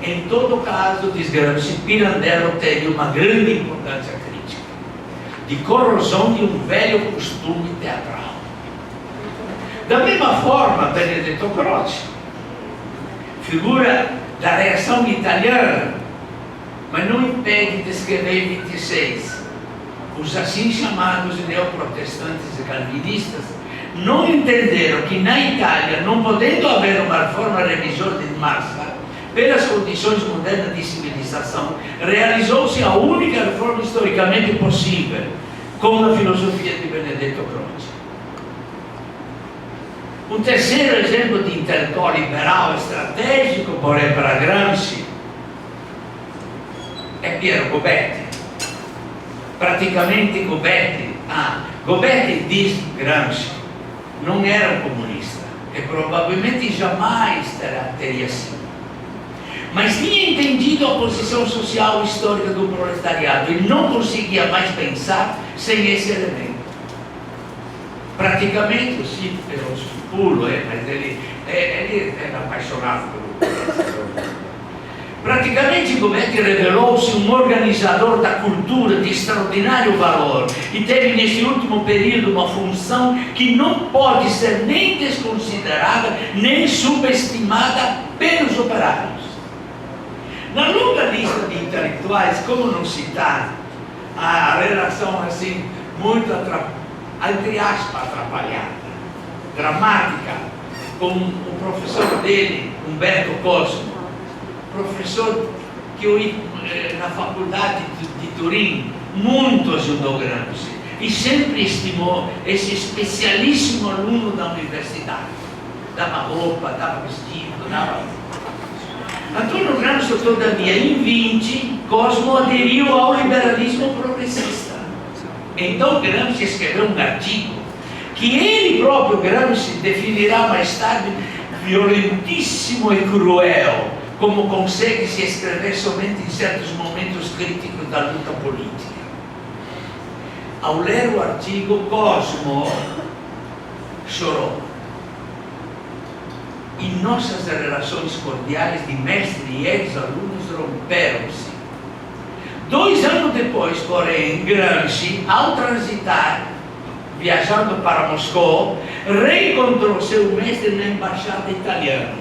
Em todo caso, diz Gramsci, Pirandello teve uma grande importância crítica, de corrosão de um velho costume teatral. Da mesma forma, Benedetto Croce, figura da reação italiana, mas não impede de escrever em 26. Os assim chamados neoprotestantes e calvinistas não entenderam que na Itália, não podendo haver uma reforma religiosa de massa, pelas condições modernas de civilização, realizou-se a única reforma historicamente possível, com a filosofia de Benedetto Croce. Um terceiro exemplo de intelectual liberal estratégico, porém para Gramsci, é Piero Gobetti. Praticamente Gobetti diz Gramsci, não era um comunista, e provavelmente jamais teria sido. Mas tinha entendido a posição social e histórica do proletariado e não conseguia mais pensar sem esse elemento. Praticamente, sim, eu pulo, mas ele era apaixonado pelo Praticamente Gobetti revelou-se um organizador da cultura de extraordinário valor e teve neste último período uma função que não pode ser nem desconsiderada nem subestimada pelos operários. Na longa lista de intelectuais, como não citar a relação assim muito entre aspas atrapalhada, dramática, com o professor dele, Umberto Cosmo, professor que eu na faculdade de Turim muito ajudou Gramsci e sempre estimou esse especialíssimo aluno da universidade. Dava roupa, dava vestido, dava... Antônio Gramsci, todavia, em 20, Cosmo aderiu ao liberalismo progressista. Então Gramsci escreveu um artigo que ele próprio, Gramsci, definirá mais tarde violentíssimo e cruel, como consegue se escrever somente em certos momentos críticos da luta política. Ao ler o artigo, Cosmo chorou. E nossas relações cordiais de mestre e ex-alunos romperam-se. 2 anos depois, porém, Gramsci, ao transitar, viajando para Moscou, reencontrou seu mestre na embaixada italiana,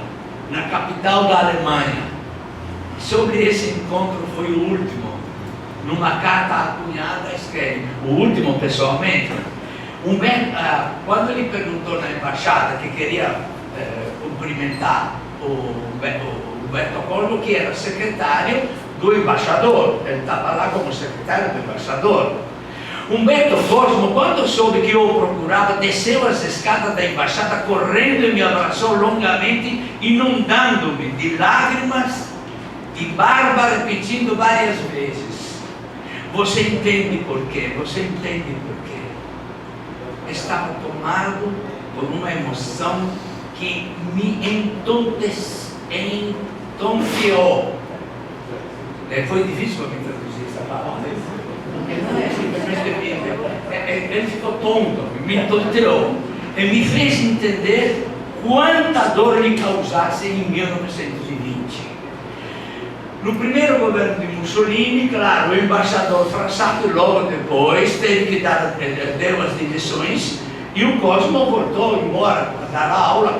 na capital da Alemanha. Sobre esse encontro foi o último. Numa carta acunhada, escreve, o último pessoalmente. Quando ele perguntou na embaixada que queria cumprimentar o Umberto Cosmo, que era secretário do embaixador, ele estava lá como secretário do embaixador. Umberto Cosmo, quando soube que eu o procurava, desceu as escadas da embaixada correndo e me abraçou longamente, inundando-me de lágrimas, de barba, repetindo várias vezes: você entende por quê? Você entende por quê? Estava tomado por uma emoção que me entonteou. Foi difícil para mim traduzir essa palavra. Não é simplesmente ele ficou tonto, me entonteou e me fez entender quanta dor lhe causasse em 1920. No primeiro governo de Mussolini, claro, o embaixador Frassati logo depois teve que deu as direções e o Cosmo voltou embora para dar aula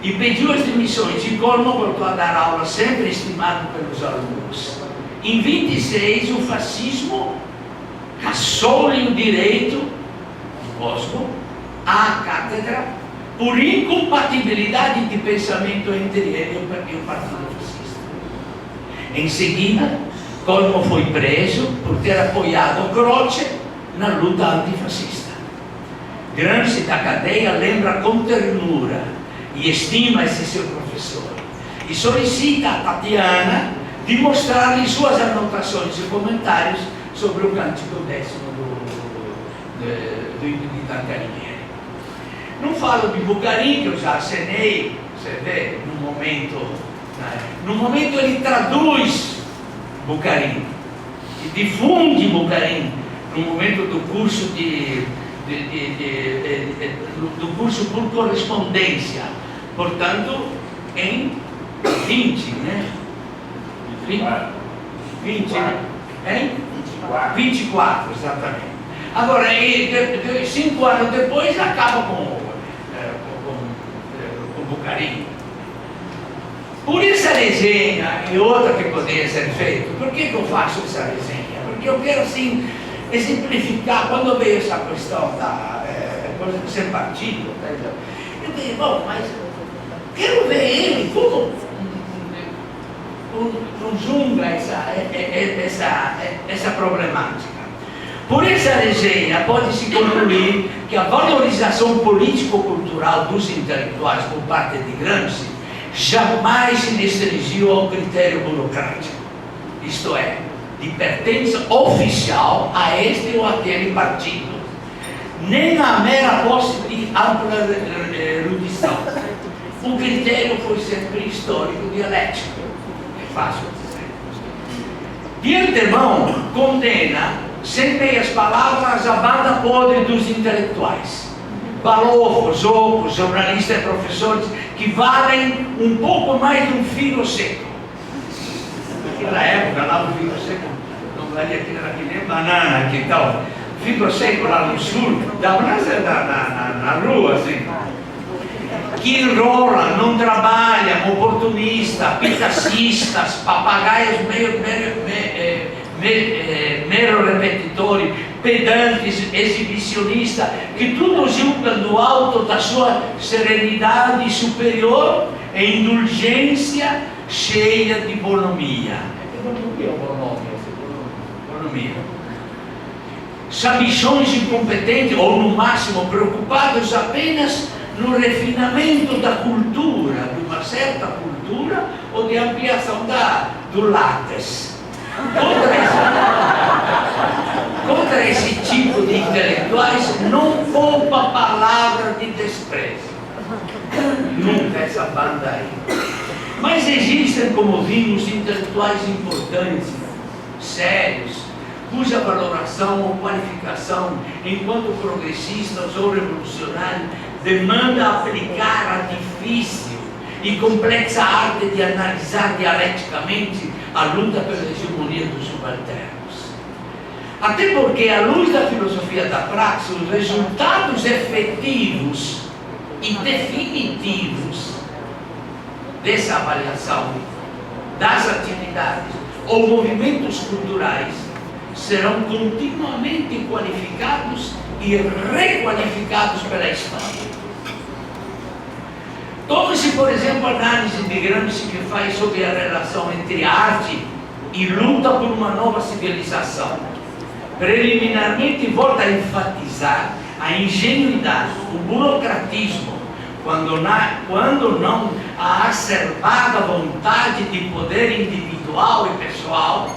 e pediu as demissões, e Cosmo voltou a dar aula, sempre estimado pelos alunos. Em 26, o fascismo cassou-lhe o direito, Cosmo, à cátedra, por incompatibilidade de pensamento entre ele e o Partido Fascista. Em seguida, Cosmo foi preso por ter apoiado Croce na luta antifascista. Gramsci da cadeia lembra com ternura e estima esse seu professor e solicita a Tatiana de mostrar-lhe suas anotações e comentários sobre o Cântico Décimo de Dante Alighieri. Não falo de Bucarin, que eu já acenei, você vê, no momento ele traduz Bucarin e difunde Bucarin no momento do curso do curso por correspondência, portanto em 20, né? 24, exatamente. Agora, 5 anos depois, acaba com Buccarini. Por essa resenha e outra que poderia ser feita, por que eu faço essa resenha? Porque eu quero, assim, exemplificar, quando veio essa questão da coisa de ser partido, eu digo, bom, mas quero ver ele como junga essa problemática. Por essa resenha, pode-se concluir que a valorização político-cultural dos intelectuais por parte de Gramsci jamais se restringiu ao critério burocrático, isto é, de pertença oficial a este ou aquele partido, nem a mera posse de ampla erudição. O critério foi sempre histórico dialético, é fácil dizer. De antemão, condena, sem meias palavras, a banda podre dos intelectuais, balofos, ocos, jornalistas e professores que valem um pouco mais de um fio seco. Naquela época, lá o fio seco não valia que nem banana aqui e tal. Fico seco lá no sul, dava na rua, assim. Que enrolam, não trabalham, oportunistas, pitacistas, papagaios mero repetitori, pedantes, exibicionistas, que tudo julgam do alto da sua serenidade superior e indulgência cheia de bonomia. Bonomia. Sabichões incompetentes, ou no máximo preocupados apenas no refinamento da cultura, de uma certa cultura, ou de ampliação do látex. Contra esse tipo de intelectuais não poupa palavra de desprezo. Nunca essa banda aí. Mas existem, como vimos, intelectuais importantes, sérios, cuja valoração ou qualificação, enquanto progressistas ou revolucionários, demanda aplicar a difícil e complexa arte de analisar dialeticamente a luta pela hegemonia dos subalternos. Até porque, à luz da filosofia da praxe, os resultados efetivos e definitivos dessa avaliação das atividades ou movimentos culturais serão continuamente qualificados e requalificados pela história. Tome-se, por exemplo, a análise de Gramsci que faz sobre a relação entre arte e luta por uma nova civilização. Preliminarmente volta a enfatizar a ingenuidade, o burocratismo, quando não a acerbada vontade de poder individual e pessoal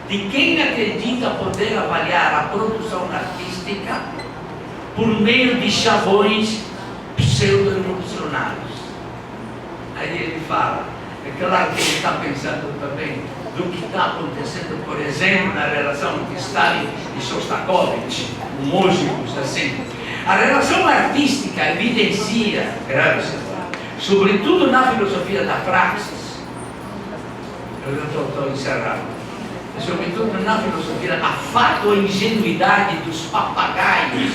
de quem acredita poder avaliar a produção artística por meio de chavões pseudo-revolucionários. Aí ele fala, é claro que ele está pensando também do que está acontecendo, por exemplo, na relação entre Stalin e Shostakovich, músicos assim. A relação artística evidencia, sobretudo na filosofia da praxis, eu já estou encerrado, sobretudo na filosofia, a fato ou ingenuidade dos papagaios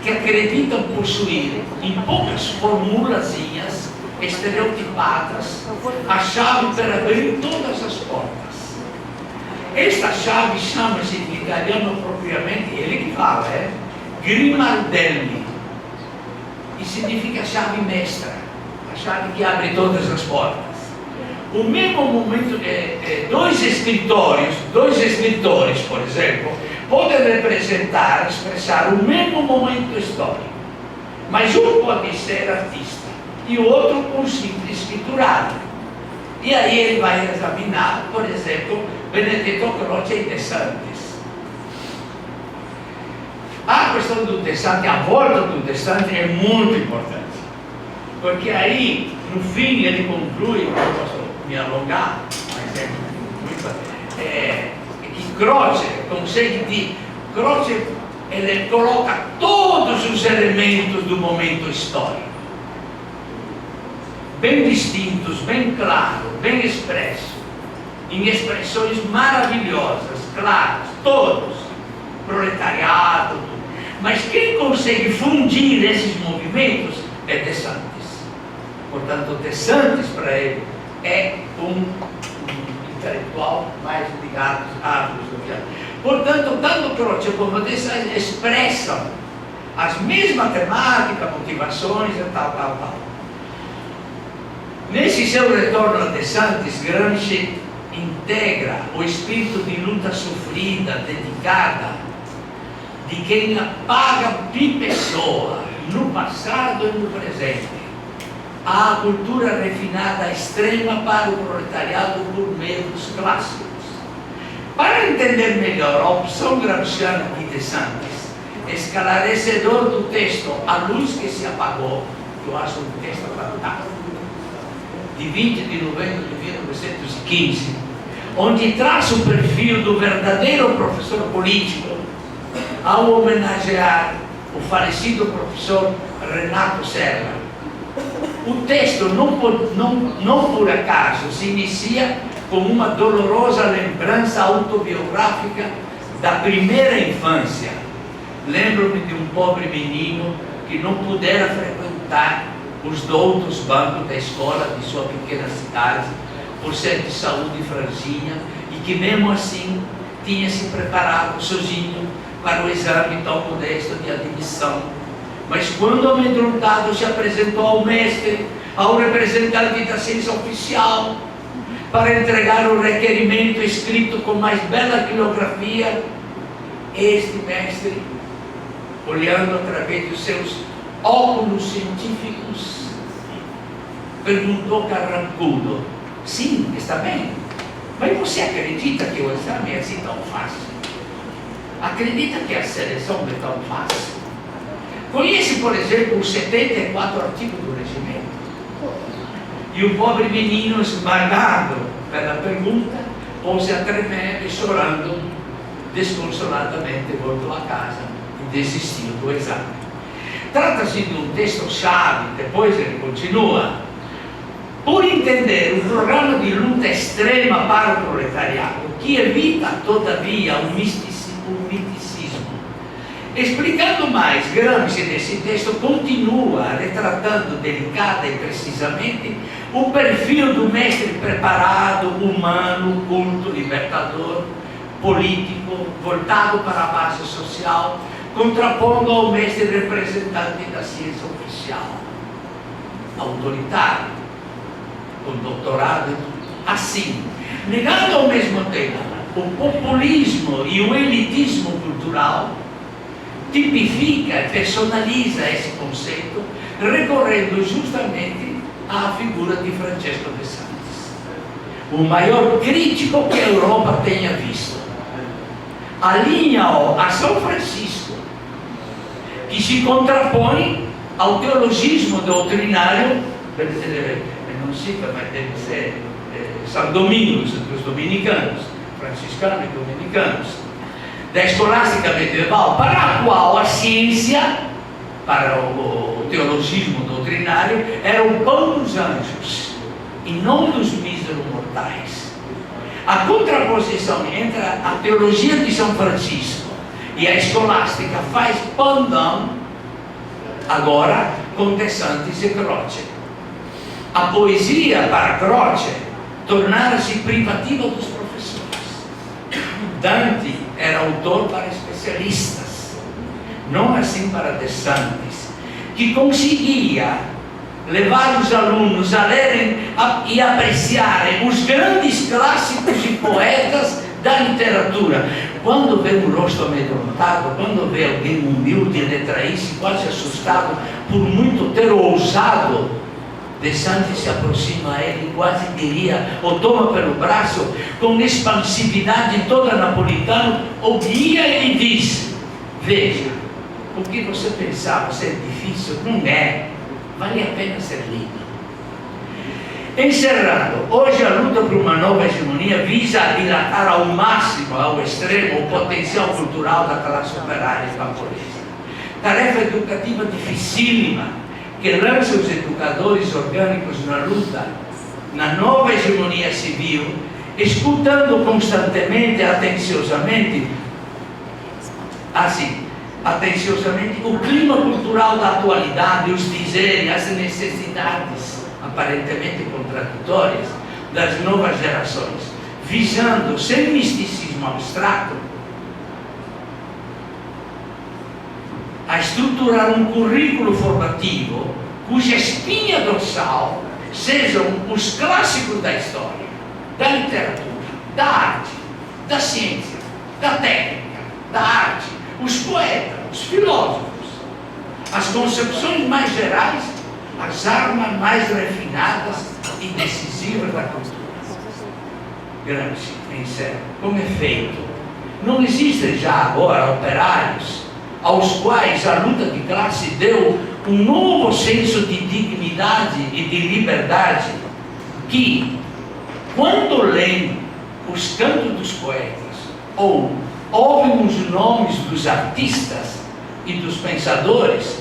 que acreditam possuir, em poucas formulazinhas estereotipadas, a chave para abrir todas as portas. Esta chave chama-se em italiano propriamente, ele que fala, Grimaldelli, e significa chave mestra, a chave que abre todas as portas. O mesmo momento, dois escritores, por exemplo, podem representar, expressar o mesmo momento histórico, mas um pode ser artista e o outro um simples escriturado. E aí ele vai examinar, por exemplo, Benedetto Croce e De Santis. A questão do De Santis, a volta do De Santis é muito importante, porque aí, no fim, ele conclui, eu posso me alongar, mas é muito, que Croce consegue Croce, ele coloca todos os elementos do momento histórico, bem distintos, bem claro, bem expresso, em expressões maravilhosas, claras, todos, proletariado, Mas quem consegue fundir esses movimentos é De Santis. Portanto, De Santis, para ele, é um intelectual mais ligado à filosofia. Portanto, tanto Croce como De Santis expressam as mesmas temáticas, motivações e tal. Nesse seu retorno a De Santis, Gramsci integra o espírito de luta sofrida, dedicada, de quem apaga de pessoa, no passado e no presente, a cultura refinada extrema para o proletariado por meio dos clássicos. Para entender melhor a opção gramsciana de De Santis, esclarecedor do texto A Luz que se Apagou, que eu acho um texto fantástico, de 20 de novembro de 1915, onde traça o perfil do verdadeiro professor político, ao homenagear o falecido professor Renato Serra. O texto, não por acaso, se inicia com uma dolorosa lembrança autobiográfica da primeira infância. Lembro-me de um pobre menino que não pudera frequentar os doutos bancos da escola de sua pequena cidade, por ser de saúde franzina, e que mesmo assim tinha se preparado sozinho para o exame tão modesto de admissão. Mas quando amedrontado se apresentou ao mestre, ao representante da ciência oficial, para entregar o requerimento escrito com mais bela quilografia, este mestre, olhando através dos seus óculos científicos, perguntou carrancudo: sim, está bem, mas você acredita que o exame é assim tão fácil? Acredita que a seleção é tão fácil? Conhece, por exemplo, os 74 artigos do regimento? E o pobre menino, esmagado pela pergunta, pôs-se a tremer e chorando desconsoladamente, voltou a casa e desistiu do exame. Trata-se de um texto-chave. Depois ele continua: por entender o programa de luta extrema para o proletariado, que evita, todavia, o misticismo. Explicando mais, Gramsci nesse texto continua retratando delicada e precisamente o perfil do mestre preparado, humano, culto, libertador, político, voltado para a base social, contrapondo ao mestre representante da ciência oficial, autoritário, com doutorado, assim, negando ao mesmo tempo o populismo e o elitismo cultural, tipifica e personaliza esse conceito, recorrendo justamente à figura de Francesco De Santis, o maior crítico que a Europa tenha visto. Alinha-o a São Francisco, que se contrapõe ao teologismo doutrinário, não cita, mas deve ser São Domingos, dos dominicanos, franciscanos e dominicanos, da escolástica medieval, para a qual a ciência, para o teologismo doutrinário, era o pão dos anjos e não dos míseros mortais. A contraposição entre a teologia de São Francisco e a escolástica faz pandão agora com De Santis e Croce. A poesia para Croce tornara-se privativa dos professores. Dante era autor para especialistas, não assim para De Santis, que conseguia levar os alunos a lerem e apreciarem os grandes clássicos e poetas da literatura. Quando vê um rosto amedrontado, quando vê alguém humilde e retraísse, quase assustado por muito ter ousado, De Santis se aproxima a ele, quase diria, o toma pelo braço, com expansividade toda napolitana, o guia e diz: veja, o que você pensava ser difícil não é, vale a pena ser lido. Encerrando, hoje a luta por uma nova hegemonia visa dilatar ao máximo, ao extremo, o potencial cultural da classe operária camponesa. Tarefa educativa dificílima, que lança os educadores orgânicos na luta, na nova hegemonia civil, escutando constantemente, atenciosamente, assim, atenciosamente o clima cultural da atualidade, os dizeres, as necessidades aparentemente contraditórias das novas gerações, visando, sem misticismo abstrato, a estruturar um currículo formativo cuja espinha dorsal sejam os clássicos da história, da literatura, da arte, da ciência, da técnica, da arte, os poetas, os filósofos, as concepções mais gerais, as armas mais refinadas e decisivas da cultura. Gramsci encerra, como é feito. Não existem já agora operários aos quais a luta de classe deu um novo senso de dignidade e de liberdade, que, quando leem os cantos dos poetas ou ouvem os nomes dos artistas e dos pensadores,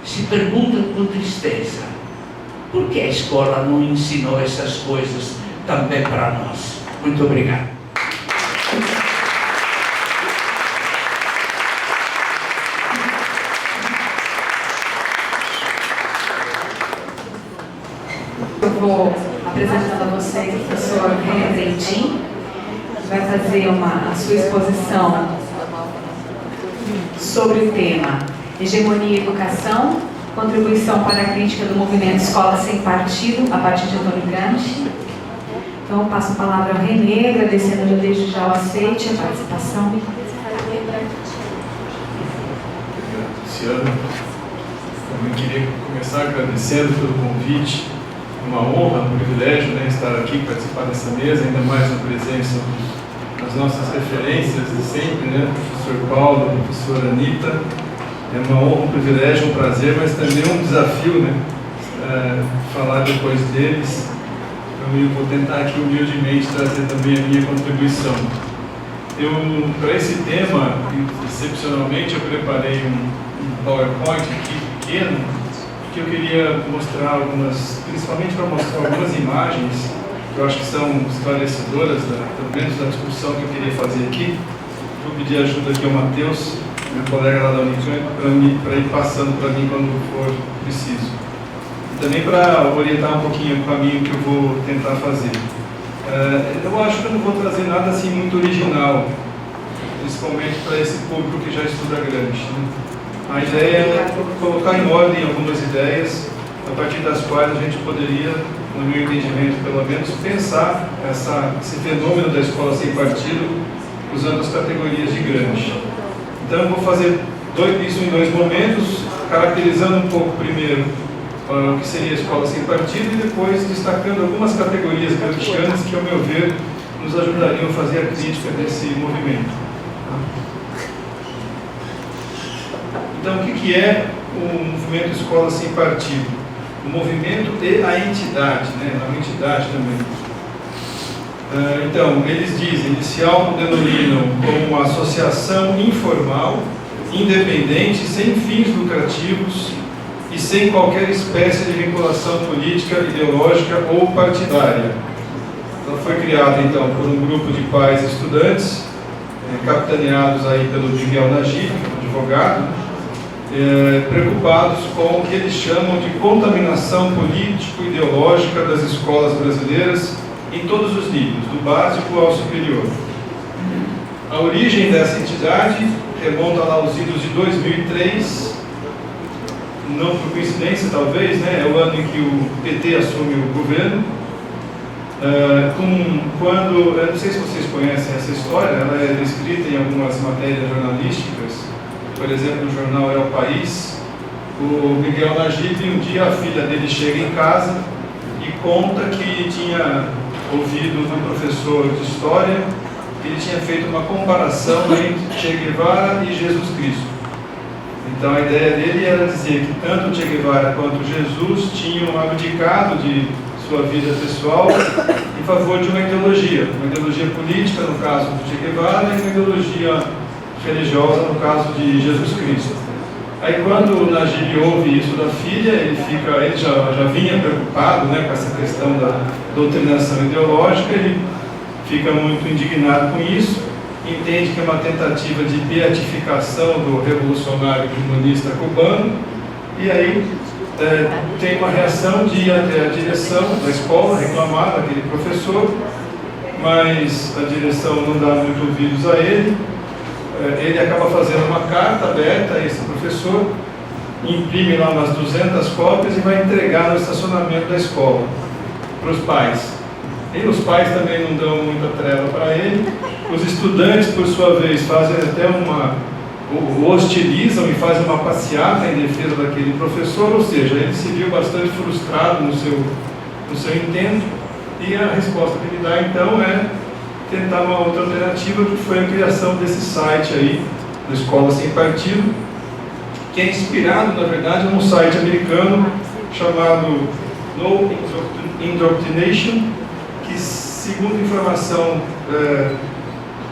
se perguntam com tristeza: por que a escola não ensinou essas coisas também para nós? Muito obrigado. Eu vou apresentando a vocês o professor René Dentin, que vai fazer a sua exposição sobre o tema Hegemonia e Educação, contribuição para a crítica do movimento Escola Sem Partido, a partir de Antônio Gramsci. Então, eu passo a palavra ao René, agradecendo desde já o aceite, a participação. Obrigado, Luciano. Também queria começar agradecendo pelo convite. Uma honra, um privilégio, né, estar aqui, participar dessa mesa, ainda mais na presença das nossas referências de sempre, né, professor Paulo, professora Anitta. É uma honra, um privilégio, um prazer, mas também um desafio, né, falar depois deles. Então, eu vou tentar aqui humildemente trazer também a minha contribuição. Para esse tema, excepcionalmente, eu preparei um PowerPoint aqui pequeno, que eu queria mostrar algumas, principalmente para mostrar algumas imagens que eu acho que são esclarecedoras, pelo menos da discussão que eu queria fazer aqui. Vou pedir ajuda aqui ao Matheus, meu colega lá da Unicamp, para ir passando para mim quando for preciso. E também para orientar um pouquinho o caminho que eu vou tentar fazer. Eu acho que eu não vou trazer nada assim muito original, principalmente para esse público que já estuda Gramsci, né? A ideia é colocar em ordem algumas ideias, a partir das quais a gente poderia, no meu entendimento pelo menos, pensar esse fenômeno da escola sem partido usando as categorias de Gramsci. Então eu vou fazer isso em dois momentos, caracterizando um pouco primeiro o que seria a escola sem partido e depois destacando algumas categorias gramscianas que, ao meu ver, nos ajudariam a fazer a crítica desse movimento. Então, o que é o movimento Escola Sem Partido? O movimento e a entidade, né? A entidade também. Então, eles dizem, eles se autodenominam como uma associação informal, independente, sem fins lucrativos e sem qualquer espécie de vinculação política, ideológica ou partidária. Ela foi criada, então, por um grupo de pais e estudantes, capitaneados aí pelo Miguel Najib, advogado, preocupados com o que eles chamam de contaminação político-ideológica das escolas brasileiras em todos os níveis, do básico ao superior. A origem dessa entidade remonta lá aos idos de 2003, não por coincidência talvez, né? É o ano em que o PT assume o governo. Quando, eu não sei se vocês conhecem essa história, ela é descrita em algumas matérias jornalísticas. Por exemplo, no jornal É o País, o Miguel Najib, um dia a filha dele chega em casa e conta que tinha ouvido do professor de história que ele tinha feito uma comparação entre Che Guevara e Jesus Cristo. Então a ideia dele era dizer que tanto Che Guevara quanto Jesus tinham abdicado de sua vida pessoal em favor de uma ideologia política, no caso do Che Guevara, e uma ideologia religiosa, no caso de Jesus Cristo. Aí quando o Najib ouve isso da filha, ele já vinha preocupado, né, com essa questão da doutrinação ideológica, ele fica muito indignado com isso entende que é uma tentativa de beatificação do revolucionário comunista cubano, e aí tem uma reação de ir até a direção da escola, reclamar daquele professor, mas a direção não dá muito ouvidos a ele. Ele acaba fazendo uma carta aberta a esse professor, imprime lá umas 200 cópias e vai entregar no estacionamento da escola para os pais. E os pais também não dão muita trela para ele. Os estudantes, por sua vez, fazem até o hostilizam e fazem uma passeata em defesa daquele professor, ou seja, ele se viu bastante frustrado no seu intento, e a resposta que ele dá então é tentar uma outra alternativa, que foi a criação desse site aí, da Escola Sem Partido, que é inspirado, na verdade, num site americano chamado No Indoctrination, que, segundo informação,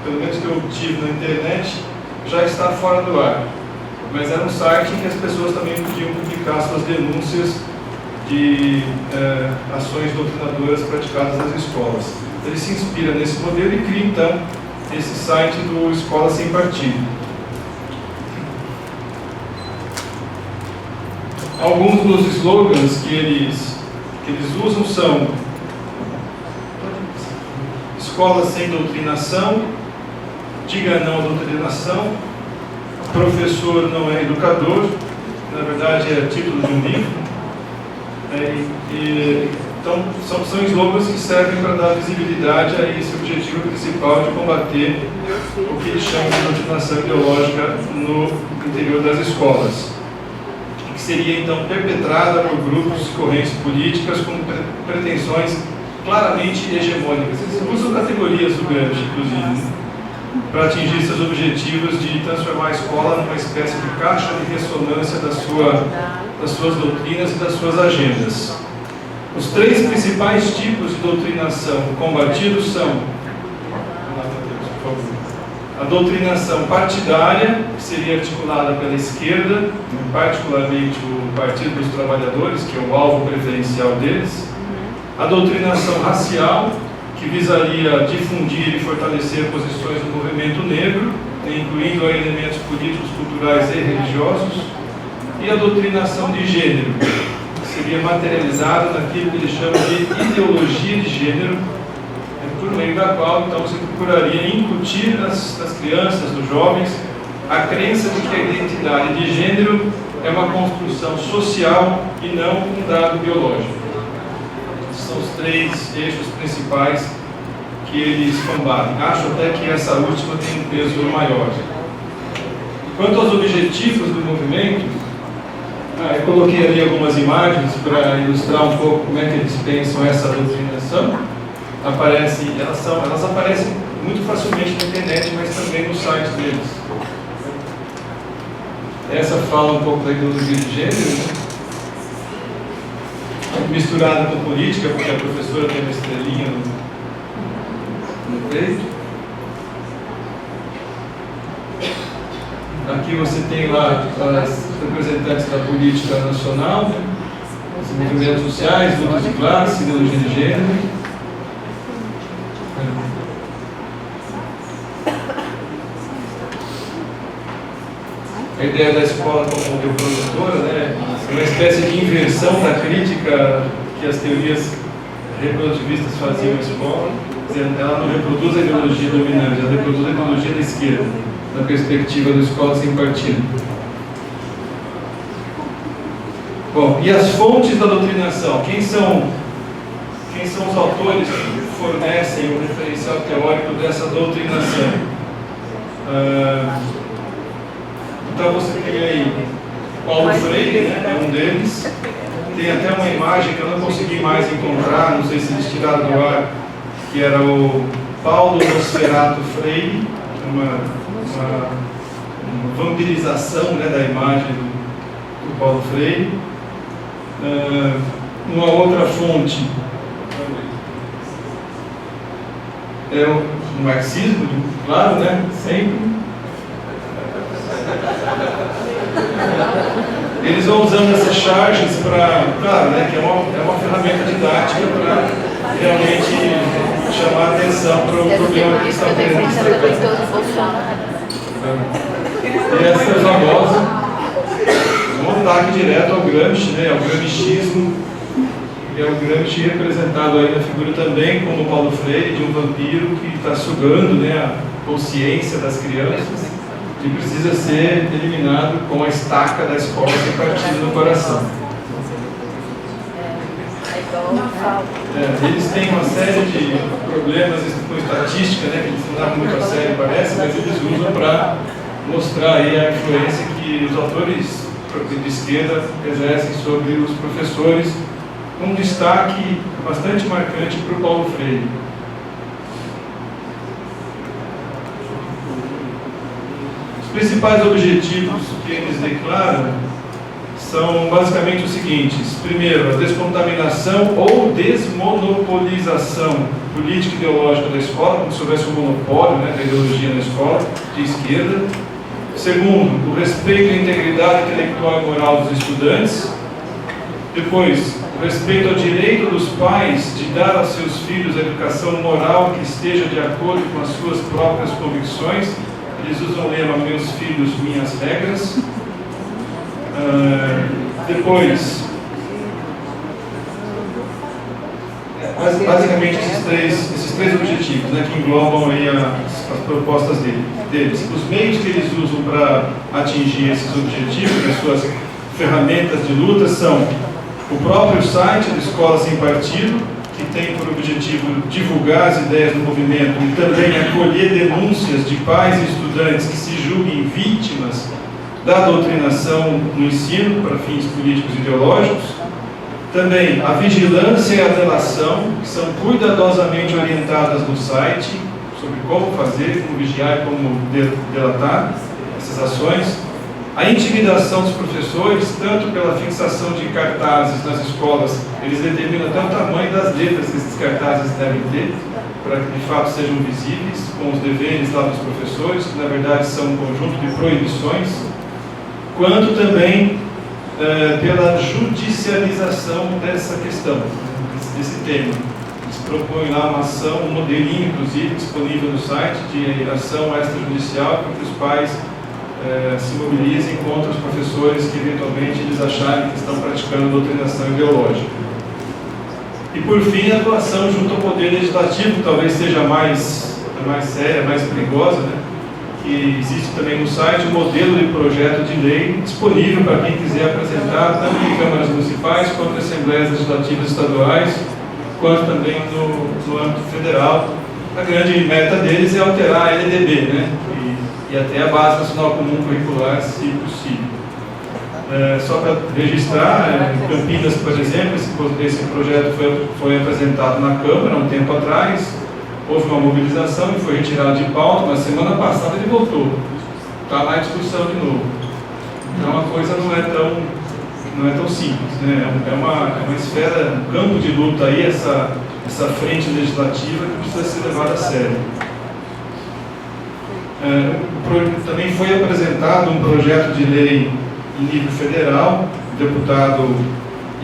pelo menos que eu obtive na internet, já está fora do ar. Mas era um site em que as pessoas também podiam publicar suas denúncias de ações doutrinadoras praticadas nas escolas. Ele se inspira nesse modelo e cria, então, esse site do Escola Sem Partido. Alguns dos slogans que eles usam são: escola sem doutrinação, diga não à doutrinação, professor não é educador, na verdade é título de um livro. Então, são slogans que servem para dar visibilidade a esse objetivo principal de combater o que eles chamam de doutrinação ideológica no interior das escolas, que seria então perpetrada por grupos e correntes políticas com pretensões claramente hegemônicas. Eles usam categorias do Gramsci, inclusive, para atingir seus objetivos de transformar a escola numa espécie de caixa de ressonância das suas doutrinas e das suas agendas. Os três principais tipos de doutrinação combatidos são a doutrinação partidária, que seria articulada pela esquerda, particularmente o Partido dos Trabalhadores, que é o alvo preferencial deles; a doutrinação racial, que visaria difundir e fortalecer posições do movimento negro, incluindo elementos políticos, culturais e religiosos; e a doutrinação de gênero, que seria materializada naquilo que eles chamam de ideologia de gênero, por meio da qual então se procuraria incutir nas crianças, nos jovens, a crença de que a identidade de gênero é uma construção social e não um dado biológico. São os três eixos principais que eles combatem. Acho até que essa última tem um peso maior. Quanto aos objetivos do movimento, eu coloquei ali algumas imagens para ilustrar um pouco como é que eles pensam essa doutrinação. Elas aparecem muito facilmente na internet, mas também no site deles. Essa fala um pouco da ideologia de gênero, né? Misturada com política, porque a professora tem uma estrelinha no peito. Aqui você tem lá as representantes da política nacional, né? Os movimentos sociais, lutas de classe, ideologia de gênero. A ideia da escola como reprodutora, né, é uma espécie de inversão da crítica que as teorias reprodutivistas faziam à escola. Ela não reproduz a ideologia dominante, ela reproduz a ideologia da esquerda, na perspectiva da Escola Sem Partido. Bom, e as fontes da doutrinação? Quem são os autores que fornecem o referencial teórico dessa doutrinação? Então você tem aí Paulo Freire, né, é um deles. Tem até uma imagem que eu não consegui mais encontrar, não sei se eles tiraram do ar, que era o Paulo Nosferato Freire, uma vampirização, né, da imagem do Paulo Freire. Uma outra fonte é o marxismo, claro, né, sempre. Eles vão usando essas charges para, claro, né, que é uma ferramenta didática para realmente chamar a atenção para o problema que está tendo. E essa famosa um ataque direto ao Gramsci, né, ao gramscismo, e é o Gramsci representado aí na figura também como Paulo Freire, de um vampiro que está sugando, né, a consciência das crianças e precisa ser eliminado com a estaca da escola sem partido no coração. Eles têm uma série de problemas com estatística, né, que eles não davam muito a sério, parece, mas eles usam para mostrar aí a influência que os autores de esquerda exercem sobre os professores, um destaque bastante marcante para o Paulo Freire. Os principais objetivos que eles declaram são basicamente os seguintes: primeiro, a descontaminação ou desmonopolização política e ideológica da escola, como se houvesse um monopólio, né, da ideologia na escola, de esquerda. Segundo, o respeito à integridade intelectual e moral dos estudantes. Depois, o respeito ao direito dos pais de dar a seus filhos a educação moral que esteja de acordo com as suas próprias convicções. Eles usam o lema "Meus filhos, minhas regras". Depois, basicamente esses três objetivos, né, que englobam aí as propostas deles. Os meios que eles usam para atingir esses objetivos, as suas ferramentas de luta, são o próprio site da Escola Sem Partido, que tem por objetivo divulgar as ideias do movimento e também acolher denúncias de pais e estudantes que se julguem vítimas da doutrinação no ensino para fins políticos e ideológicos. Também a vigilância e a delação, que são cuidadosamente orientadas no site sobre como fazer, como vigiar e como delatar essas ações. A intimidação dos professores, tanto pela fixação de cartazes nas escolas, eles determinam até o tamanho das letras que esses cartazes devem ter, para que de fato sejam visíveis, com os deveres lá dos professores, que na verdade são um conjunto de proibições, quanto também pela judicialização dessa questão, desse tema. Eles propõem lá uma ação, um modelinho inclusive disponível no site de ação extrajudicial para que os pais se mobilizem contra os professores que eventualmente eles acharem que estão praticando doutrinação ideológica. E por fim, a atuação junto ao poder legislativo, talvez seja mais séria, mais perigosa, né? Que existe também no site um modelo de projeto de lei disponível para quem quiser apresentar, tanto em câmaras municipais, quanto em assembleias legislativas estaduais, quanto também no âmbito federal. A grande meta deles é alterar a LDB, né? E até a Base Nacional Comum Curricular, se possível. Só para registrar, em Campinas, por exemplo, esse projeto foi apresentado na Câmara há um tempo atrás. Houve uma mobilização e foi retirado de pauta, mas semana passada ele voltou. Está lá em discussão de novo. Então a coisa não é tão simples, né? É uma esfera, um campo de luta aí, essa frente legislativa que precisa ser levada a sério. Também foi apresentado um projeto de lei em nível federal, o deputado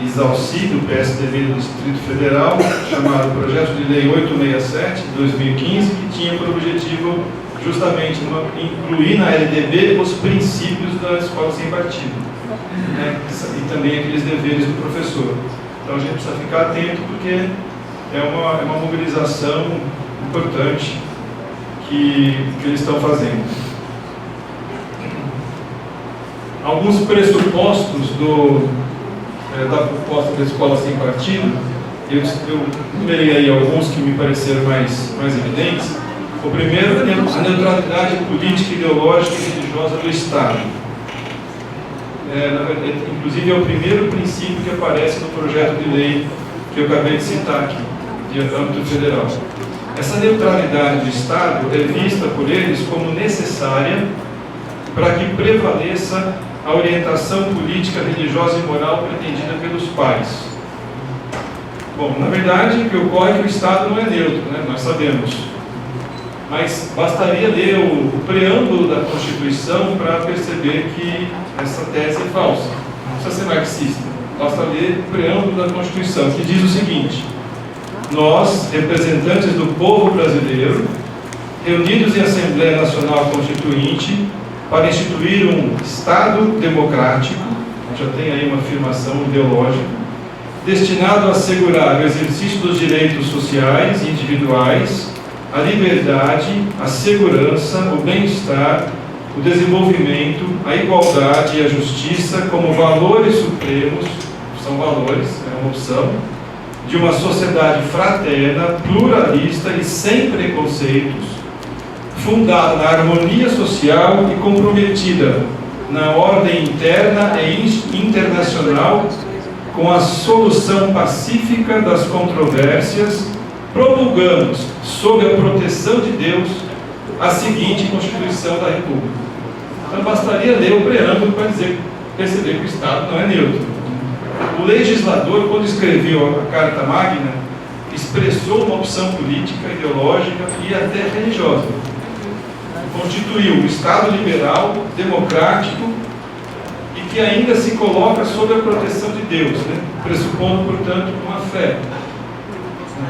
Isalci, do PSDB do Distrito Federal, chamado Projeto de Lei 867, de 2015, que tinha por objetivo justamente incluir na LDB os princípios da Escola Sem Partido, né, e também aqueles deveres do professor. Então a gente precisa ficar atento porque é uma mobilização importante que eles estão fazendo. Alguns pressupostos da proposta da Escola Sem Partido, eu numerei aí alguns que me pareceram mais evidentes. O primeiro é a neutralidade política, ideológica e religiosa do Estado. Inclusive é o primeiro princípio que aparece no projeto de lei que eu acabei de citar aqui, de âmbito federal. Essa neutralidade do Estado é vista por eles como necessária para que prevaleça a orientação política, religiosa e moral pretendida pelos pais. Bom, na verdade, o que ocorre é que o Estado não é neutro, né? Nós sabemos. Mas bastaria ler o preâmbulo da Constituição para perceber que essa tese é falsa. Não precisa ser marxista. Basta ler o preâmbulo da Constituição, que diz o seguinte: nós, representantes do povo brasileiro, reunidos em Assembleia Nacional Constituinte, para instituir um Estado democrático, já tem aí uma afirmação ideológica, destinado a assegurar o exercício dos direitos sociais e individuais, a liberdade, a segurança, o bem-estar, o desenvolvimento, a igualdade e a justiça como valores supremos, são valores, é uma opção, de uma sociedade fraterna, pluralista e sem preconceitos, fundada na harmonia social e comprometida na ordem interna e internacional com a solução pacífica das controvérsias, promulgamos, sob a proteção de Deus, a seguinte Constituição da República. Então bastaria ler o preâmbulo para perceber que o Estado não é neutro. O legislador, quando escreveu a Carta Magna, expressou uma opção política, ideológica e até religiosa. Constituiu um Estado liberal, democrático e que ainda se coloca sob a proteção de Deus, pressupondo, portanto, uma fé.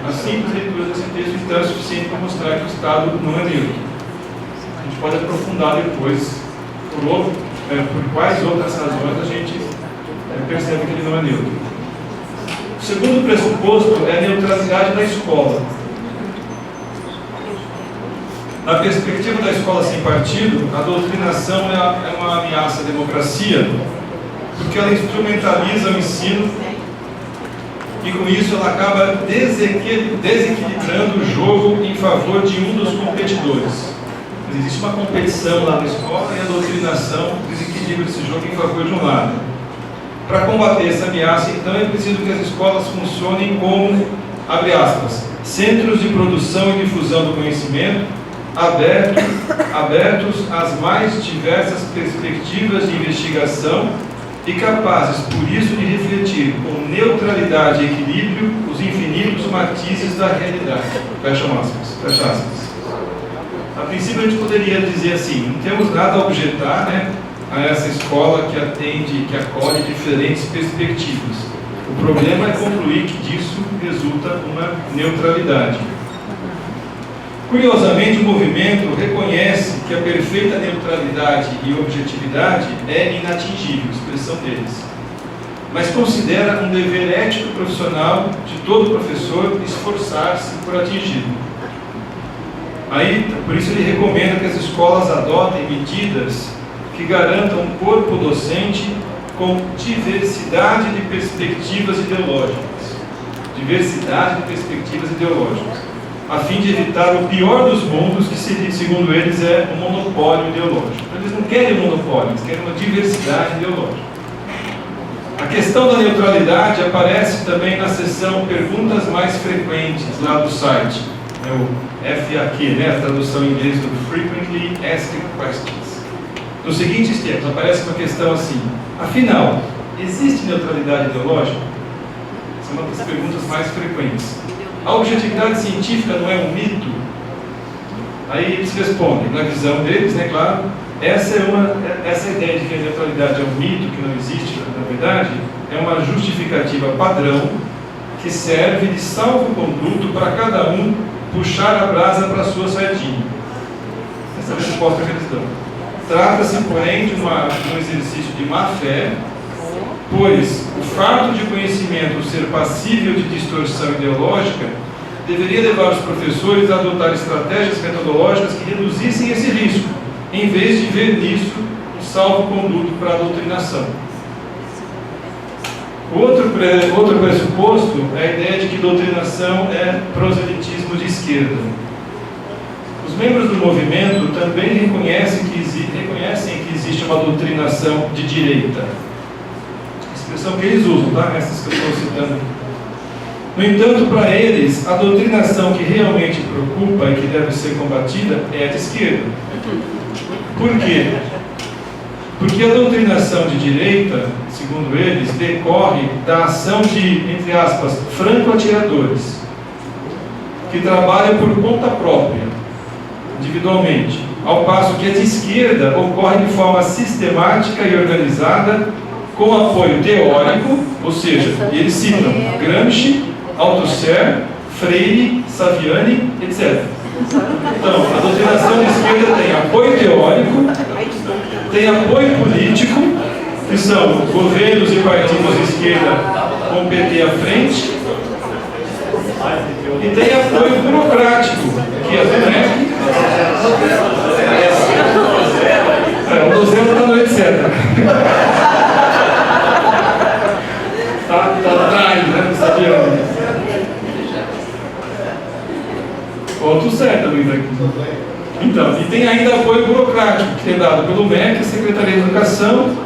A simples leitura desse texto então é suficiente para mostrar que o Estado não é neutro. A gente pode aprofundar depois por quais outras razões a gente percebe que ele não é neutro. O segundo pressuposto é a neutralidade da escola. Na perspectiva da escola sem partido, a doutrinação é uma ameaça à democracia, porque ela instrumentaliza o ensino e com isso ela acaba desequilibrando o jogo em favor de um dos competidores. Existe uma competição lá na escola e a doutrinação desequilibra esse jogo em favor de um lado. Para combater essa ameaça, então, é preciso que as escolas funcionem como, abre aspas, centros de produção e difusão do conhecimento, abertos às mais diversas perspectivas de investigação e capazes, por isso, de refletir com neutralidade e equilíbrio os infinitos matizes da realidade. Fecha aspas. A princípio, a gente poderia dizer assim, não temos nada a objetar, a essa escola que atende, que acolhe diferentes perspectivas. O problema é concluir que disso resulta uma neutralidade. Curiosamente, o movimento reconhece que a perfeita neutralidade e objetividade é inatingível, expressão deles, mas considera um dever ético profissional de todo professor esforçar-se por atingi-lo. Por isso ele recomenda que as escolas adotem medidas que garantam um corpo docente com diversidade de perspectivas ideológicas. A fim de evitar o pior dos mundos, que segundo eles é o monopólio ideológico. Eles não querem um monopólio, eles querem uma diversidade ideológica. A questão da neutralidade aparece também na seção Perguntas Mais Frequentes, lá do site. É o FAQ, a tradução em inglês do Frequently Asked Questions. Nos seguintes termos, aparece uma questão assim: afinal, existe neutralidade ideológica? Essa é uma das perguntas mais frequentes. A objetividade científica não é um mito? Aí eles respondem, na visão deles, claro, essa ideia de que a neutralidade é um mito, que não existe na verdade, é uma justificativa padrão que serve de salvo-conduto para cada um puxar a brasa para a sua sardinha. Essa é a resposta que eles dão. Trata-se, porém, de um exercício de má-fé, pois o fato de conhecimento ser passível de distorção ideológica deveria levar os professores a adotar estratégias metodológicas que reduzissem esse risco, em vez de ver nisso um salvo-conduto para a doutrinação. Outro pressuposto é a ideia de que doutrinação é proselitismo de esquerda. Os membros do movimento também reconhecem que existe uma doutrinação de direita. Expressão que eles usam, essas que eu estou citando. No entanto, para eles, a doutrinação que realmente preocupa e que deve ser combatida é a de esquerda. Por quê? Porque a doutrinação de direita, segundo eles, decorre da ação de, entre aspas, franco-atiradores, que trabalham por conta própria, individualmente, ao passo que a de esquerda ocorre de forma sistemática e organizada, com apoio teórico, ou seja, eles citam Gramsci, Althusser, Freire, Saviani, etc. Então, a doutrinação de esquerda tem apoio teórico, tem apoio político, que são governos e partidos de esquerda com o PT à frente, e tem apoio burocrático, que é do MEC. O Lozano está no etc. Tá atrás, né? Não sabia. Ponto certo, Luiz, aqui. Então, e tem ainda apoio burocrático, que é dado pelo MEC, Secretaria de Educação,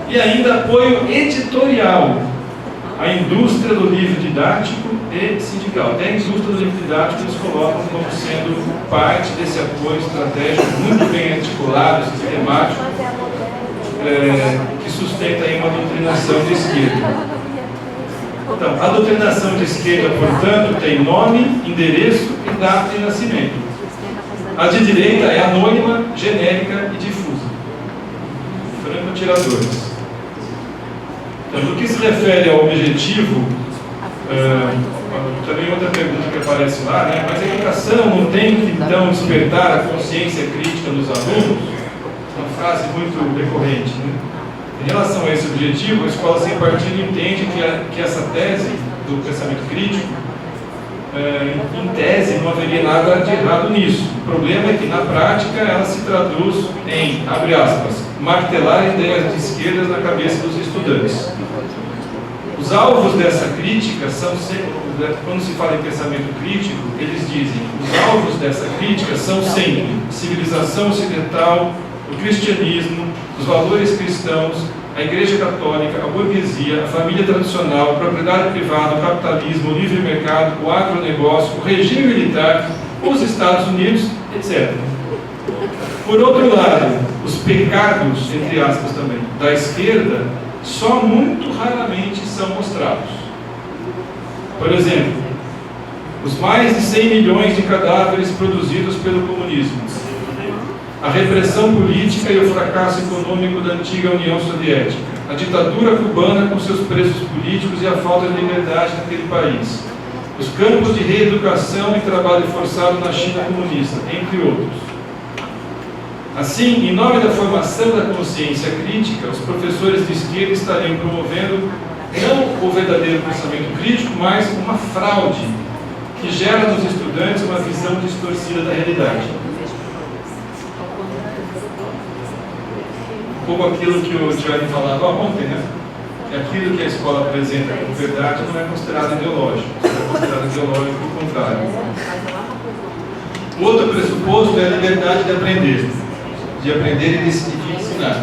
e ainda apoio editorial à indústria do livro didático e sindical. Até a indústria do livro didático eles colocam como sendo parte desse apoio estratégico muito bem articulado, sistemático, que sustenta aí uma doutrinação de esquerda. Então, a doutrinação de esquerda, portanto, tem nome, endereço e data de nascimento. A de direita é anônima, genérica e difusa. Franco-tiradores. Então, no que se refere ao objetivo, também outra pergunta que aparece lá, né? Mas a educação não tem que, então, despertar a consciência crítica dos alunos? Uma frase muito recorrente, né? Em relação a esse objetivo, a Escola Sem Partido entende que essa tese do pensamento crítico, em tese, não haveria nada de errado nisso. O problema é que, na prática, ela se traduz em, abre aspas, martelar ideias de esquerdas na cabeça dos estudantes. Os alvos dessa crítica são, quando se fala em pensamento crítico, eles dizem, os alvos dessa crítica são sempre a civilização ocidental, o cristianismo, os valores cristãos, a Igreja Católica, a burguesia, a família tradicional, a propriedade privada, o capitalismo, o livre mercado, o agronegócio, o regime militar, os Estados Unidos, etc. Por outro lado, os pecados, entre aspas também, da esquerda, só muito raramente são mostrados. Por exemplo, os mais de 100 milhões de cadáveres produzidos pelo comunismo, a repressão política e o fracasso econômico da antiga União Soviética, a ditadura cubana com seus presos políticos e a falta de liberdade naquele país, os campos de reeducação e trabalho forçado na China comunista, entre outros. Assim, em nome da formação da consciência crítica, os professores de esquerda estariam promovendo não o verdadeiro pensamento crítico, mas uma fraude que gera nos estudantes uma visão distorcida da realidade. Um pouco aquilo que o Gianni falava ontem, né? Que aquilo que a escola apresenta como verdade não é considerado ideológico, é considerado ideológico ao contrário. O outro pressuposto é a liberdade de aprender e de ensinar.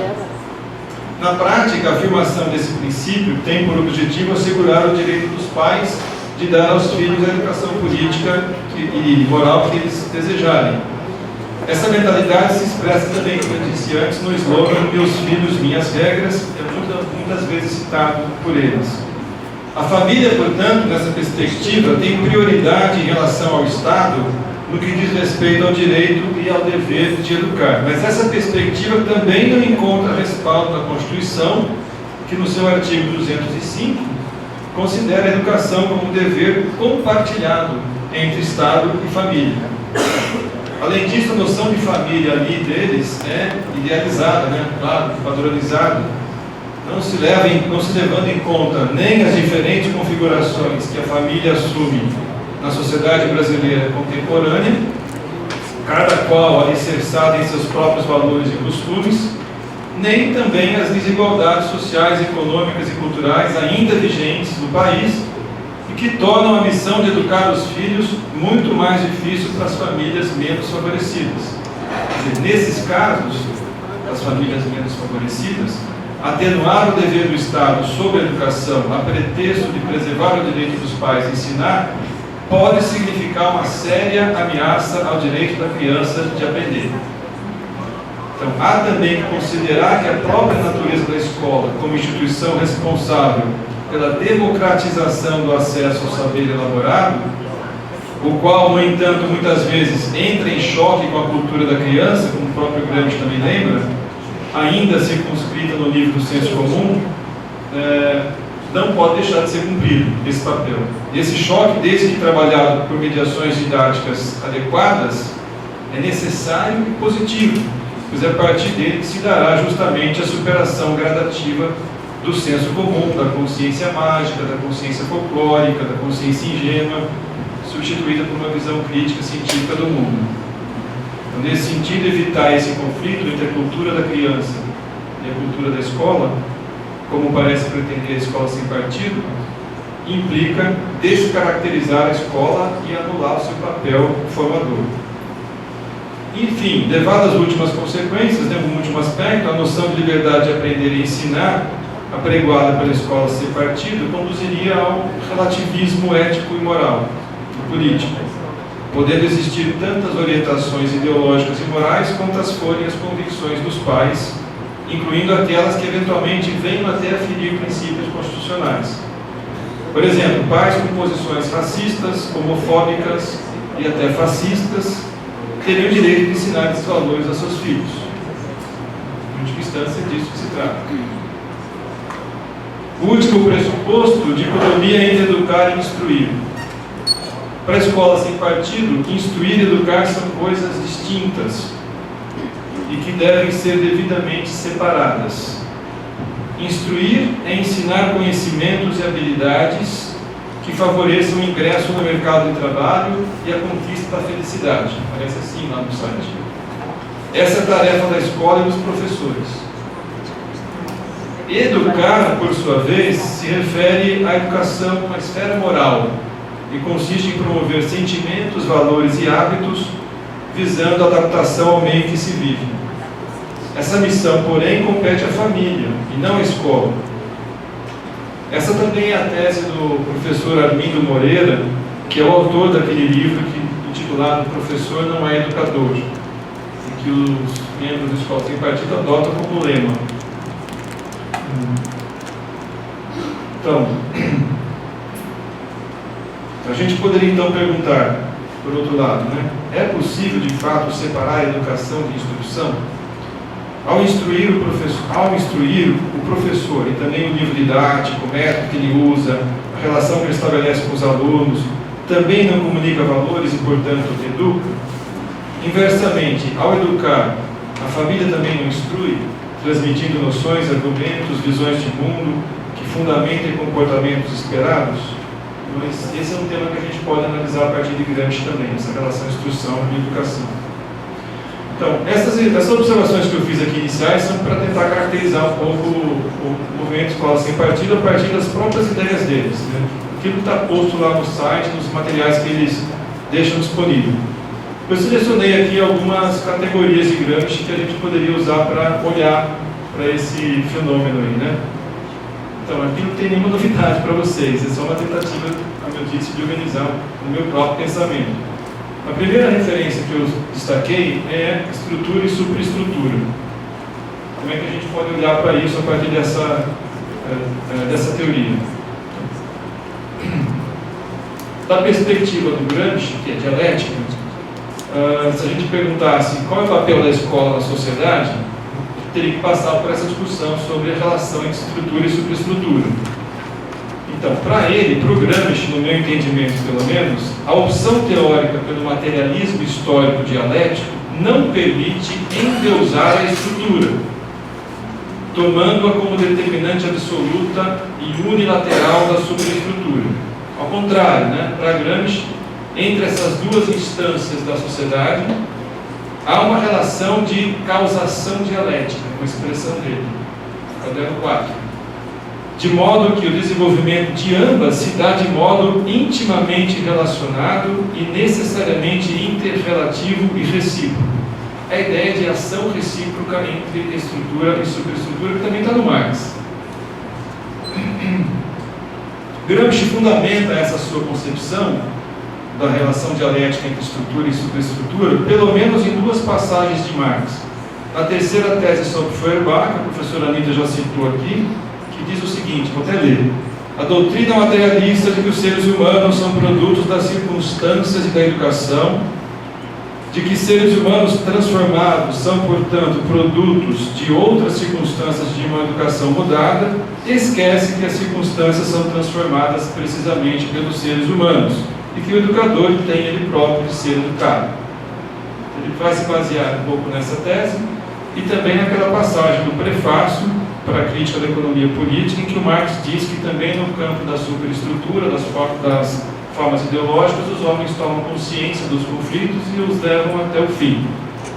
Na prática, a afirmação desse princípio tem por objetivo assegurar o direito dos pais de dar aos filhos a educação política e moral que eles desejarem. Essa mentalidade se expressa também, como eu disse antes, no slogan "Meus filhos, minhas regras", é muitas vezes citado por eles. A família, portanto, nessa perspectiva, tem prioridade em relação ao Estado no que diz respeito ao direito e ao dever de educar. Mas essa perspectiva também não encontra respaldo na Constituição, que no seu artigo 205 considera a educação como um dever compartilhado entre Estado e família. Além disso, a noção de família ali deles é idealizada, né? Claro, padronizada, não se levando em conta nem as diferentes configurações que a família assume na sociedade brasileira contemporânea, cada qual alicerçada em seus próprios valores e costumes, nem também as desigualdades sociais, econômicas e culturais ainda vigentes no país e que tornam a missão de educar os filhos muito mais difícil para as famílias menos favorecidas. Quer dizer, nesses casos, das famílias menos favorecidas, atenuar o dever do Estado sobre a educação a pretexto de preservar o direito dos pais a ensinar pode significar uma séria ameaça ao direito da criança de aprender. Então, há também que considerar que a própria natureza da escola, como instituição responsável pela democratização do acesso ao saber elaborado, o qual, no entanto, muitas vezes entra em choque com a cultura da criança, como o próprio Gramsci também lembra, ainda circunscrita no nível do senso comum, não pode deixar de ser cumprido, esse papel. E esse choque, desde que trabalhado por mediações didáticas adequadas, é necessário e positivo, pois é a partir dele que se dará justamente a superação gradativa do senso comum, da consciência mágica, da consciência folclórica, da consciência ingênua, substituída por uma visão crítica científica do mundo. Então, nesse sentido, evitar esse conflito entre a cultura da criança e a cultura da escola, como parece pretender a escola sem partido, implica descaracterizar a escola e anular o seu papel formador. Enfim, levadas as últimas consequências, um último aspecto, a noção de liberdade de aprender e ensinar, apregoada pela escola sem partido, conduziria ao relativismo ético e moral, e político, podendo existir tantas orientações ideológicas e morais quantas forem as convicções dos pais, incluindo aquelas que eventualmente venham até a ferir princípios constitucionais. Por exemplo, pais com posições racistas, homofóbicas e até fascistas teriam o direito de ensinar esses valores a seus filhos. Em última instância, disso que se trata. O último pressuposto, dicotomia entre educar e instruir. Para a escola sem partido, instruir e educar são coisas distintas e que devem ser devidamente separadas. Instruir é ensinar conhecimentos e habilidades que favoreçam o ingresso no mercado de trabalho e a conquista da felicidade. Parece assim lá no site. Essa é a tarefa da escola e dos professores. Educar, por sua vez, se refere à educação, à esfera moral, e consiste em promover sentimentos, valores e hábitos, visando a adaptação ao meio em que se vive. Essa missão, porém, compete à família, e não à escola. Essa também é a tese do professor Armindo Moreira, que é o autor daquele livro intitulado Professor Não é Educador, em que os membros da escola sem partido adotam como lema. Então, a gente poderia então perguntar, por outro lado, é possível de fato separar a educação de instrução? Ao instruir o professor e também o livro didático, o método que ele usa, a relação que ele estabelece com os alunos, também não comunica valores e, portanto, educa? Inversamente, ao educar, a família também não instrui, transmitindo noções, argumentos, visões de mundo que fundamentem comportamentos esperados? Mas esse é um tema que a gente pode analisar a partir de Gramsci também, essa relação instrução e educação. Então, essas observações que eu fiz aqui iniciais são para tentar caracterizar um pouco o movimento Escola Sem Partido a partir das próprias ideias deles. Aquilo que está posto lá no site, nos materiais que eles deixam disponível. Eu selecionei aqui algumas categorias de Gramsci que a gente poderia usar para olhar para esse fenômeno aí, Então, aqui não tem nenhuma novidade para vocês, é só uma tentativa, como eu disse, de organizar o meu próprio pensamento. A primeira referência que eu destaquei é estrutura e superestrutura. Como é que a gente pode olhar para isso a partir dessa teoria? Da perspectiva do Gramsci, que é dialética, se a gente perguntasse qual é o papel da escola na sociedade, teria que passar por essa discussão sobre a relação entre estrutura e superestrutura. Então, para ele, para o Gramsci, no meu entendimento pelo menos, a opção teórica pelo materialismo histórico dialético não permite endeusar a estrutura, tomando-a como determinante absoluta e unilateral da superestrutura. Ao contrário, para Gramsci, entre essas duas instâncias da sociedade, há uma relação de causação dialética, com a expressão dele, caderno 4. De modo que o desenvolvimento de ambas se dá de modo intimamente relacionado e necessariamente interrelativo e recíproco. A ideia de ação recíproca entre estrutura e superestrutura, que também está no Marx. Gramsci fundamenta essa sua concepção da relação dialética entre estrutura e superestrutura, pelo menos em duas passagens de Marx. Na terceira tese sobre Feuerbach, que a professora Anitta já citou aqui, que diz o seguinte, vou até ler: a doutrina materialista de que os seres humanos são produtos das circunstâncias e da educação de que seres humanos transformados são, portanto, produtos de outras circunstâncias de uma educação mudada, esquece que as circunstâncias são transformadas precisamente pelos seres humanos e que o educador tem ele próprio de ser educado. Ele vai se basear um pouco nessa tese e também naquela passagem do prefácio para a crítica da economia política, em que o Marx diz que também no campo da superestrutura, das formas ideológicas, os homens tomam consciência dos conflitos e os levam até o fim.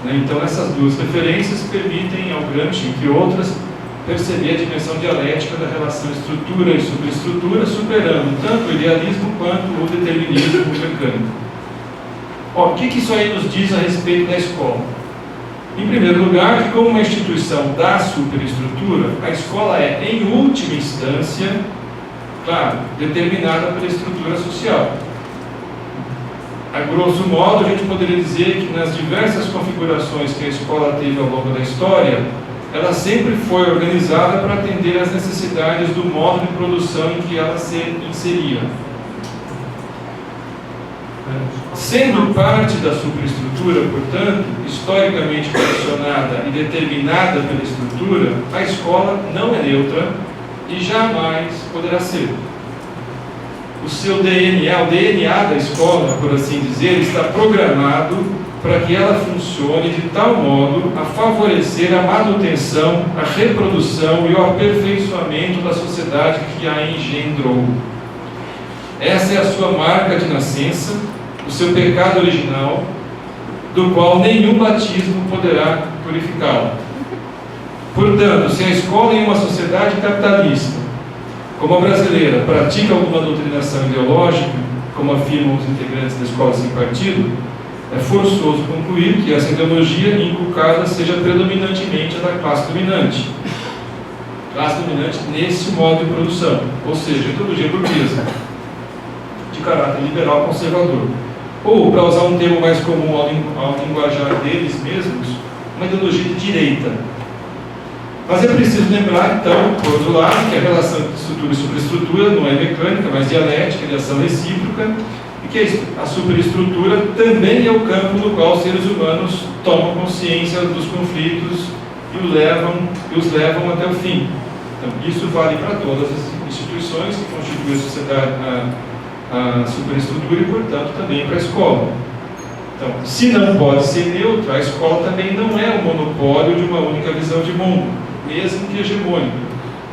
Então essas duas referências permitem ao Gramsci, entre outras, perceber a dimensão dialética da relação estrutura e superestrutura, superando tanto o idealismo quanto o determinismo mecânico. O que isso aí nos diz a respeito da escola? Em primeiro lugar, que como uma instituição da superestrutura, a escola é, em última instância, claro, determinada pela estrutura social. A grosso modo, a gente poderia dizer que nas diversas configurações que a escola teve ao longo da história, ela sempre foi organizada para atender às necessidades do modo de produção em que ela se inseria. Sendo parte da superestrutura, portanto, historicamente condicionada e determinada pela estrutura, a escola não é neutra e jamais poderá ser. O seu DNA, o DNA da escola, por assim dizer, está programado para que ela funcione de tal modo a favorecer a manutenção, a reprodução e o aperfeiçoamento da sociedade que a engendrou. Essa é a sua marca de nascença, o seu pecado original, do qual nenhum batismo poderá purificá-lo. Portanto, se a escola em uma sociedade capitalista, como a brasileira, pratica alguma doutrinação ideológica, como afirmam os integrantes da escola sem partido, é forçoso concluir que essa ideologia inculcada seja predominantemente a da classe dominante nesse modo de produção, ou seja, a ideologia burguesa, de caráter liberal conservador. Ou, para usar um termo mais comum ao linguajar deles mesmos, uma ideologia de direita. Mas é preciso lembrar, então, por outro lado, que a relação de estrutura e superestrutura não é mecânica, mas dialética, de ação recíproca, e que a superestrutura também é o campo no qual os seres humanos tomam consciência dos conflitos e os levam até o fim. Então, isso vale para todas as instituições que constituem a sociedade, a superestrutura e, portanto, também para a escola. Então, se não pode ser neutra, a escola também não é o monopólio de uma única visão de mundo, mesmo que hegemônica,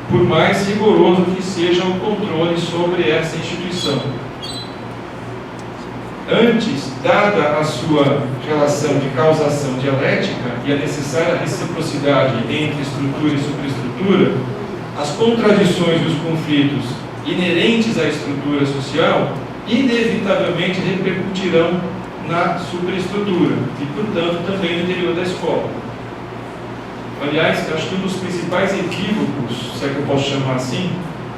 por mais rigoroso que seja o controle sobre essa instituição. Antes, dada a sua relação de causação dialética e a necessária reciprocidade entre estrutura e superestrutura, as contradições e os conflitos inerentes à estrutura social inevitavelmente repercutirão na superestrutura e, portanto, também no interior da escola. Aliás, acho que um dos principais equívocos, se é que eu posso chamar assim,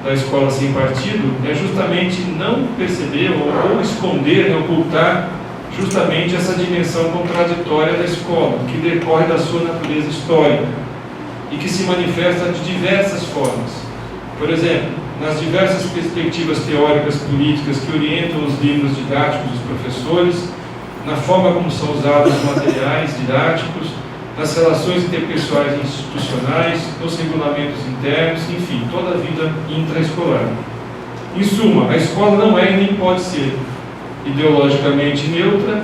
da escola sem partido é justamente não perceber ou esconder, ocultar justamente essa dimensão contraditória da escola, que decorre da sua natureza histórica e que se manifesta de diversas formas. Por exemplo, nas diversas perspectivas teóricas políticas que orientam os livros didáticos dos professores, na forma como são usados os materiais didáticos, nas relações interpessoais e institucionais, nos regulamentos internos, enfim, toda a vida intraescolar. Em suma, a escola não é e nem pode ser ideologicamente neutra,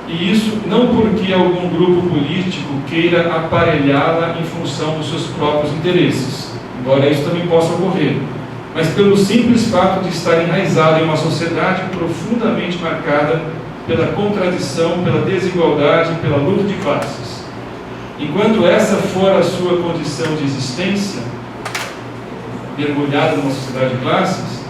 e isso não porque algum grupo político queira aparelhá-la em função dos seus próprios interesses, embora isso também possa ocorrer, mas pelo simples fato de estar enraizada em uma sociedade profundamente marcada pela contradição, pela desigualdade, pela luta de classes. Enquanto essa for a sua condição de existência, mergulhada numa sociedade de classes,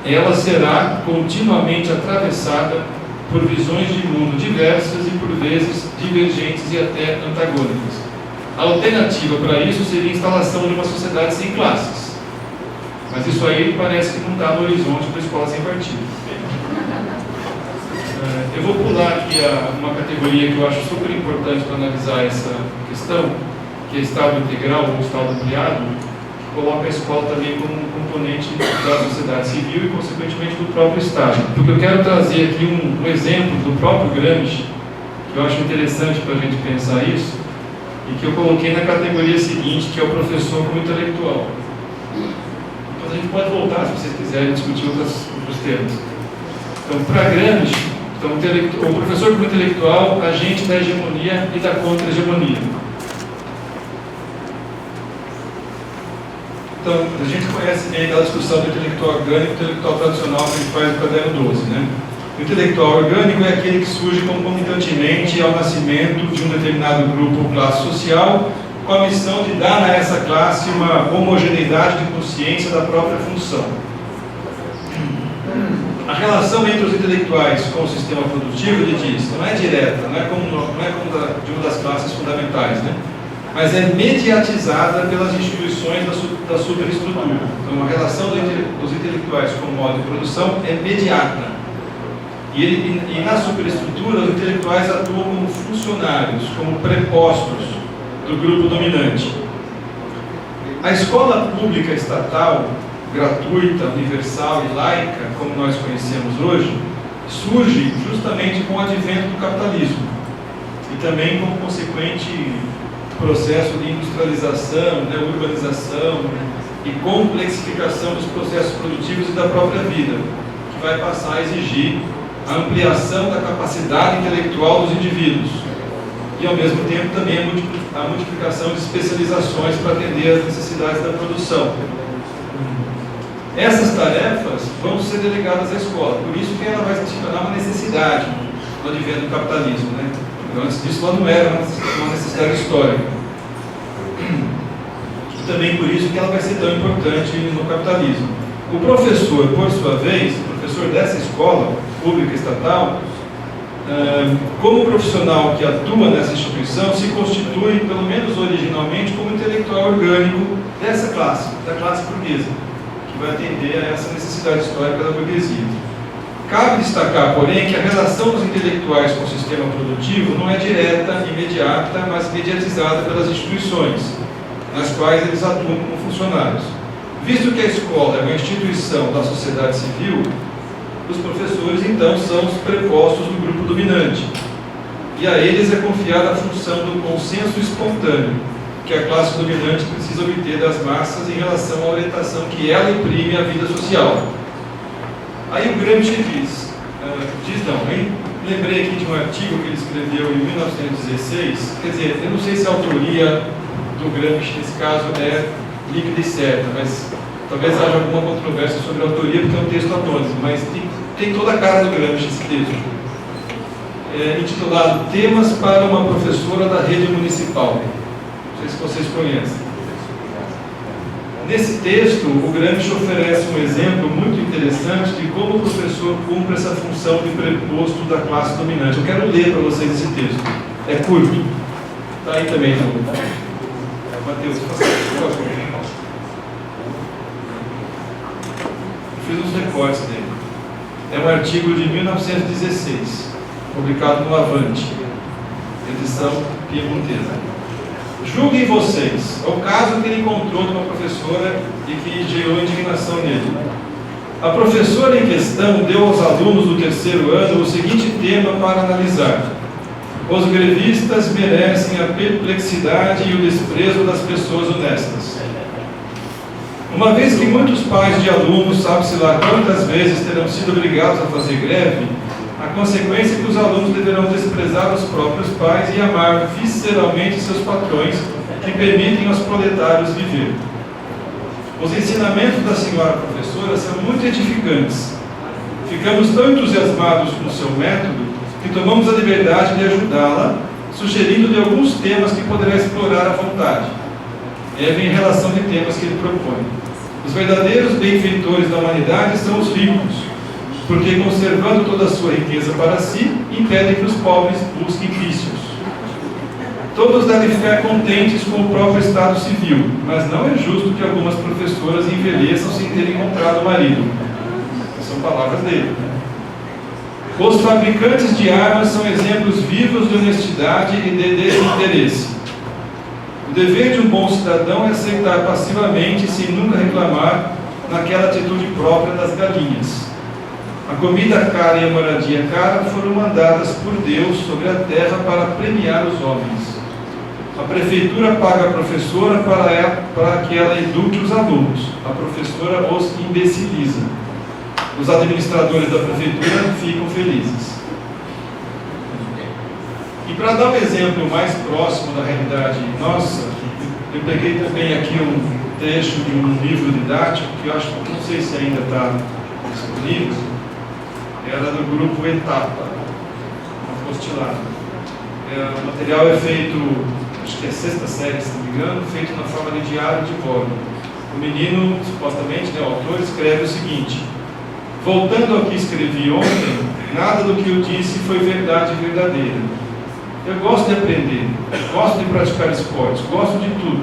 ela será continuamente atravessada por visões de mundo diversas e, por vezes, divergentes e até antagônicas. A alternativa para isso seria a instalação de uma sociedade sem classes. Mas isso aí parece que não está no horizonte da escola sem partido. Eu vou pular aqui uma categoria que eu acho super importante para analisar essa questão, que é Estado integral ou Estado ampliado, que coloca a escola também como um componente da sociedade civil e, consequentemente, do próprio Estado. Porque eu quero trazer aqui um exemplo do próprio Gramsci que eu acho interessante para a gente pensar isso, e que eu coloquei na categoria seguinte, que é o professor como intelectual. Então a gente pode voltar, se vocês quiserem, discutir outros termos. Então, para Gramsci, o professor como intelectual, agente da hegemonia e da contra-hegemonia. Então, a gente conhece bem aquela discussão do intelectual orgânico e intelectual tradicional que a gente faz no caderno 12, né? O intelectual orgânico é aquele que surge concomitantemente ao nascimento de um determinado grupo ou classe social, com a missão de dar a essa classe uma homogeneidade de consciência da própria função. A relação entre os intelectuais com o sistema produtivo, ele diz, não é direta, não é como de uma das classes fundamentais, né? Mas é mediatizada pelas instituições da superestrutura. Então, a relação dos intelectuais com o modo de produção é mediata. E na superestrutura, os intelectuais atuam como funcionários, como prepostos do grupo dominante. A escola pública estatal, gratuita, universal e laica, como nós conhecemos hoje, surge justamente com o advento do capitalismo e também como consequente processo de industrialização, né, urbanização e complexificação dos processos produtivos e da própria vida, que vai passar a exigir a ampliação da capacidade intelectual dos indivíduos e, ao mesmo tempo, também a multiplicação de especializações para atender às necessidades da produção. Essas tarefas vão ser delegadas à escola, por isso que ela vai se tornar uma necessidade no advento do capitalismo, né? Então, antes disso, ela não era uma necessidade histórica. E também por isso que ela vai ser tão importante no capitalismo. O professor, por sua vez, o professor dessa escola pública estatal, como profissional que atua nessa instituição, se constitui, pelo menos originalmente, como intelectual orgânico dessa classe, da classe burguesa, que vai atender a essa necessidade histórica da burguesia. Cabe destacar, porém, que a relação dos intelectuais com o sistema produtivo não é direta, imediata, mas mediatizada pelas instituições, nas quais eles atuam como funcionários. Visto que a escola é uma instituição da sociedade civil, os professores, então, são os prepostos do grupo dominante. E a eles é confiada a função do consenso espontâneo, que a classe dominante precisa obter das massas em relação à orientação que ela imprime à vida social. Aí o Gramsci lembrei aqui de um artigo que ele escreveu em 1916, quer dizer, eu não sei se a autoria do Gramsci nesse caso é líquida e certa, mas talvez haja alguma controvérsia sobre a autoria, porque é um texto anônimo, mas tem toda a cara do Gramsci esse texto. Intitulado Temas para uma professora da rede municipal. Não sei se vocês conhecem. Nesse texto, o Gramsci oferece um exemplo muito interessante de como o professor cumpre essa função de preposto da classe dominante. Eu quero ler para vocês esse texto. É curto. Está aí também, não? Mateus, por favor. Eu fiz uns recortes dele. É um artigo de 1916, publicado no Avante, edição piemontesa. Julguem vocês, é o caso que ele encontrou de uma professora e que gerou indignação nele. A professora em questão deu aos alunos do terceiro ano o seguinte tema para analisar: os grevistas merecem a perplexidade e o desprezo das pessoas honestas. Uma vez que muitos pais de alunos, sabe-se lá quantas vezes, terão sido obrigados a fazer greve, a consequência é que os alunos deverão desprezar os próprios pais e amar visceralmente seus patrões que permitem aos proletários viver. Os ensinamentos da senhora professora são muito edificantes. Ficamos tão entusiasmados com o seu método que tomamos a liberdade de ajudá-la, sugerindo-lhe alguns temas que poderá explorar à vontade. Em relação de temas que ele propõe. Os verdadeiros benfeitores da humanidade são os ricos, porque, conservando toda a sua riqueza para si, impedem que os pobres busquem vícios. Todos devem ficar contentes com o próprio estado civil, mas não é justo que algumas professoras envelheçam sem terem encontrado marido. São palavras dele. Os fabricantes de armas são exemplos vivos de honestidade e de desinteresse. O dever de um bom cidadão é aceitar passivamente, sem nunca reclamar, naquela atitude própria das galinhas. A comida cara e a moradia cara foram mandadas por Deus sobre a terra para premiar os homens. A prefeitura paga a professora para que ela eduque os alunos. A professora os imbeciliza. Os administradores da prefeitura ficam felizes. E para dar um exemplo mais próximo da realidade nossa, eu peguei também aqui um trecho de um livro didático que eu acho, não sei se ainda está disponível, era do grupo Etapa, apostilado. O material é feito, acho que é 6ª série, se não me engano, feito na forma de diário de bordo. O menino, supostamente, o autor, escreve o seguinte: voltando ao que escrevi ontem, nada do que eu disse foi verdade verdadeira. Eu gosto de aprender, gosto de praticar esportes, gosto de tudo.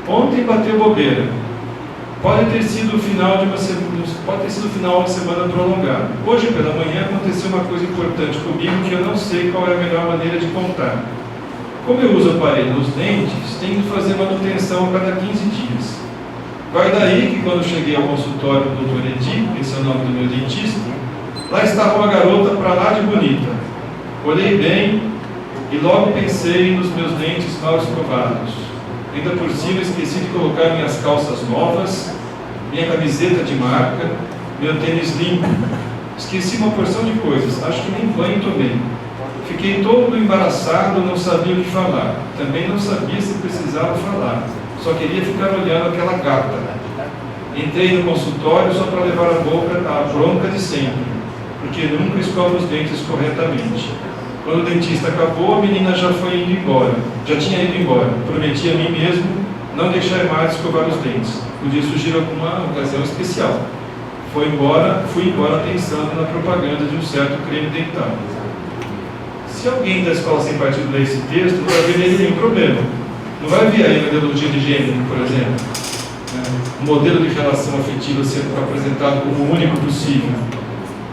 Ontem bateu bobeira. Pode ter sido o final de semana prolongado. Hoje pela manhã aconteceu uma coisa importante comigo que eu não sei qual é a melhor maneira de contar. Como eu uso aparelho nos dentes, tenho que fazer manutenção a cada 15 dias. Vai daí que quando cheguei ao consultório do Dr. Edi, esse é o nome do meu dentista, lá estava uma garota para lá de bonita. Olhei bem e logo pensei nos meus dentes mal escovados. Ainda por cima esqueci de colocar minhas calças novas, minha camiseta de marca, meu tênis limpo. Esqueci uma porção de coisas, acho que nem banho tomei. Fiquei todo embaraçado, não sabia o que falar. Também não sabia se precisava falar. Só queria ficar olhando aquela gata. Entrei no consultório só para levar a bronca de sempre, porque nunca escova os dentes corretamente. Quando o dentista acabou, a menina já tinha ido embora. Prometi a mim mesmo não deixar mais escovar os dentes. Podia surgir alguma ocasião especial. Fui embora pensando na propaganda de um certo creme dental. Se alguém da escola sem partido ler esse texto, não vai ver nenhum problema. Não vai ver aí uma ideologia de gênero, por exemplo. Um modelo de relação afetiva sendo apresentado como o único possível.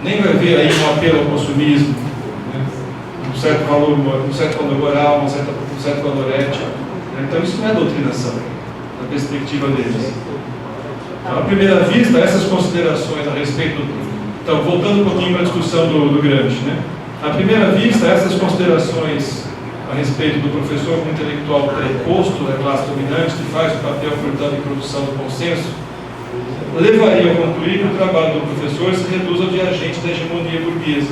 Nem vai ver aí um apelo ao consumismo, um certo valor moral, um certo valor ético. Então isso não é doutrinação, na perspectiva deles. Então, à primeira vista, essas considerações a respeito Então, voltando um pouquinho para a discussão do Gramsci, né? À primeira vista, essas considerações a respeito do professor como intelectual preposto da classe dominante, que faz o papel, portanto, de produção do consenso, levaria a concluir que o trabalho do professor se reduz ao de agente da hegemonia burguesa,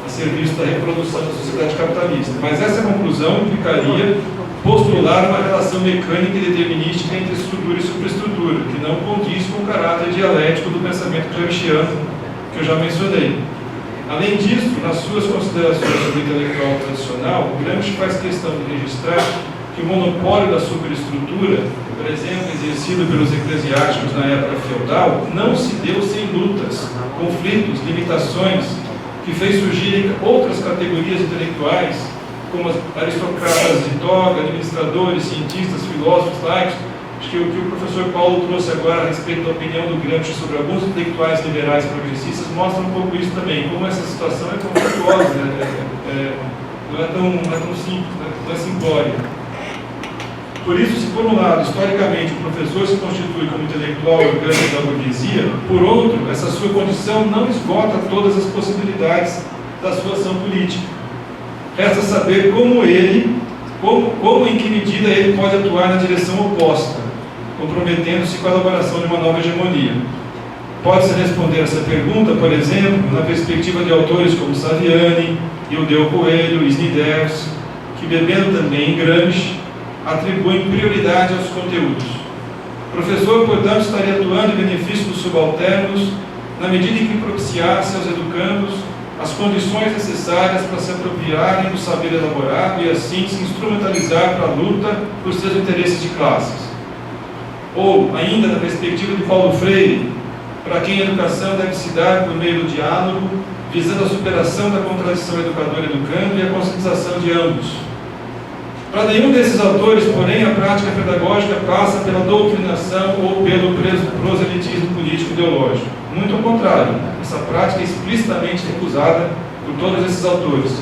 a serviço da reprodução da sociedade capitalista. Mas essa conclusão implicaria postular uma relação mecânica e determinística entre estrutura e superestrutura, que não condiz com o caráter dialético do pensamento gramsciano, que eu já mencionei. Além disso, nas suas considerações sobre o intelectual tradicional, Gramsci faz questão de registrar que o monopólio da superestrutura, por exemplo, exercido pelos eclesiásticos na época feudal, não se deu sem lutas, conflitos, limitações, que fez surgirem outras categorias intelectuais, como as aristocratas de toga, administradores, cientistas, filósofos, laicos. Acho que o que o professor Paulo trouxe agora a respeito da opinião do Gramsci sobre alguns intelectuais liberais progressistas mostra um pouco isso também, como essa situação é conflituosa, não é tão simples, não é simplória. Por isso, se por um lado, historicamente, o professor se constitui como intelectual orgânico da burguesia, por outro, essa sua condição não esgota todas as possibilidades da sua ação política. Resta saber como em que medida ele pode atuar na direção oposta, comprometendo-se com a elaboração de uma nova hegemonia. Pode-se responder essa pergunta, por exemplo, na perspectiva de autores como Saviani, Ildeu Coelho, Isniders, que, bebendo também em Gramsci, atribuem prioridade aos conteúdos. O professor, portanto, estaria atuando em benefício dos subalternos na medida em que propiciasse aos educandos as condições necessárias para se apropriarem do saber elaborado e assim se instrumentalizar para a luta por seus interesses de classes. Ou, ainda na perspectiva de Paulo Freire, para quem a educação deve se dar por meio do diálogo, visando a superação da contradição educador-educando e a conscientização de ambos. Para nenhum desses autores, porém, a prática pedagógica passa pela doutrinação ou pelo proselitismo político-ideológico. Muito ao contrário, essa prática é explicitamente recusada por todos esses autores.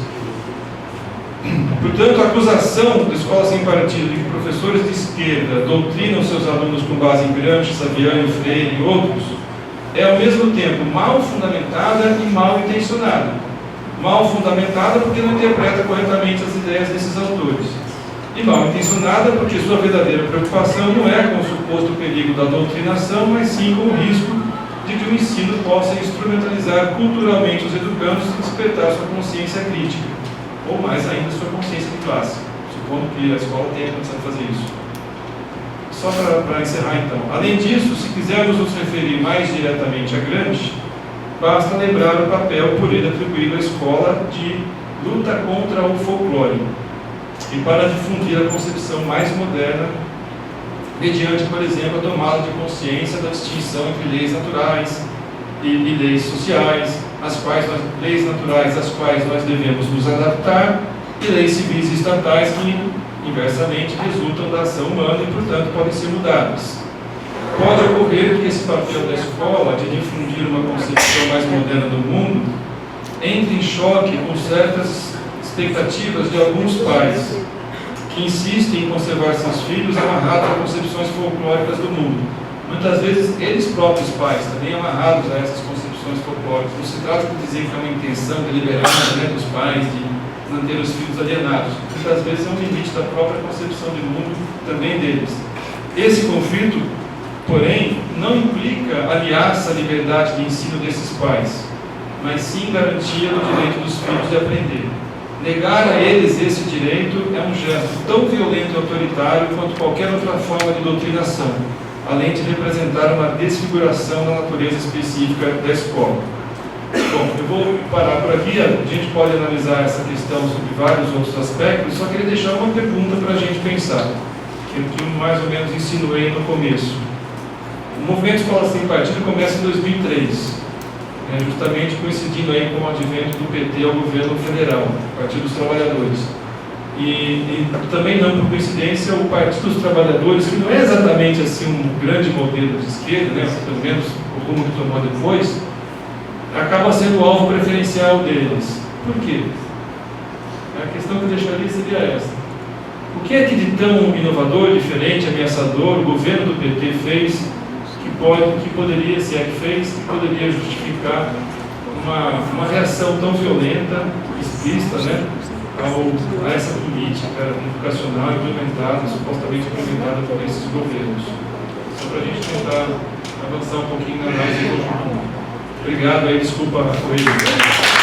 Portanto, a acusação da escola sem partido de que professores de esquerda doutrinam seus alunos com base em Gramsci, Saviani, Freire e outros é ao mesmo tempo mal fundamentada e mal intencionada. Mal fundamentada porque não interpreta corretamente as ideias desses autores. E mal intencionada porque sua verdadeira preocupação não é com o suposto perigo da doutrinação, mas sim com o risco de que o ensino possa instrumentalizar culturalmente os educandos e despertar sua consciência crítica, ou mais ainda sua consciência de classe, supondo que a escola tenha condição de fazer isso. Só para encerrar então. Além disso, se quisermos nos referir mais diretamente a Gramsci, basta lembrar o papel por ele atribuído à escola de luta contra o folclore e para difundir a concepção mais moderna mediante, por exemplo, a tomada de consciência da distinção entre leis naturais e leis sociais, leis naturais às quais nós devemos nos adaptar, e leis civis e estatais que, inversamente, resultam da ação humana e, portanto, podem ser mudadas. Pode ocorrer que esse papel da escola de difundir uma concepção mais moderna do mundo entre em choque com certas expectativas de alguns pais que insistem em conservar seus filhos amarrados a concepções folclóricas do mundo. Muitas vezes, eles próprios pais, também amarrados a essas concepções folclóricas. Não se trata de dizer que é uma intenção deliberada, né, dos pais de manter os filhos alienados. Muitas vezes é um limite da própria concepção de mundo também deles. Esse conflito, porém, não implica ameaça à liberdade de ensino desses pais, mas sim garantia do direito dos filhos de aprender. Negar a eles esse direito é um gesto tão violento e autoritário quanto qualquer outra forma de doutrinação, além de representar uma desfiguração da natureza específica da escola. Bom, eu vou parar por aqui, a gente pode analisar essa questão sobre vários outros aspectos, só queria deixar uma pergunta para a gente pensar, que eu mais ou menos insinuei no começo. O movimento Escola Sem Partido começa em 2003, justamente coincidindo aí com o advento do PT ao governo federal, Partido dos Trabalhadores. E também não por coincidência, o Partido dos Trabalhadores, que não é exatamente assim um grande modelo de esquerda, né, pelo menos o rumo que tomou depois, acaba sendo o alvo preferencial deles. Por quê? A questão que eu deixaria seria essa. O que é que de tão inovador, diferente, ameaçador o governo do PT fez que poderia, se é que fez, que poderia justificar uma reação tão violenta, explícita, né, a essa política educacional implementada, supostamente implementada por esses governos? Só para a gente tentar avançar um pouquinho na análise do conjunto. Obrigado aí, desculpa a corrida.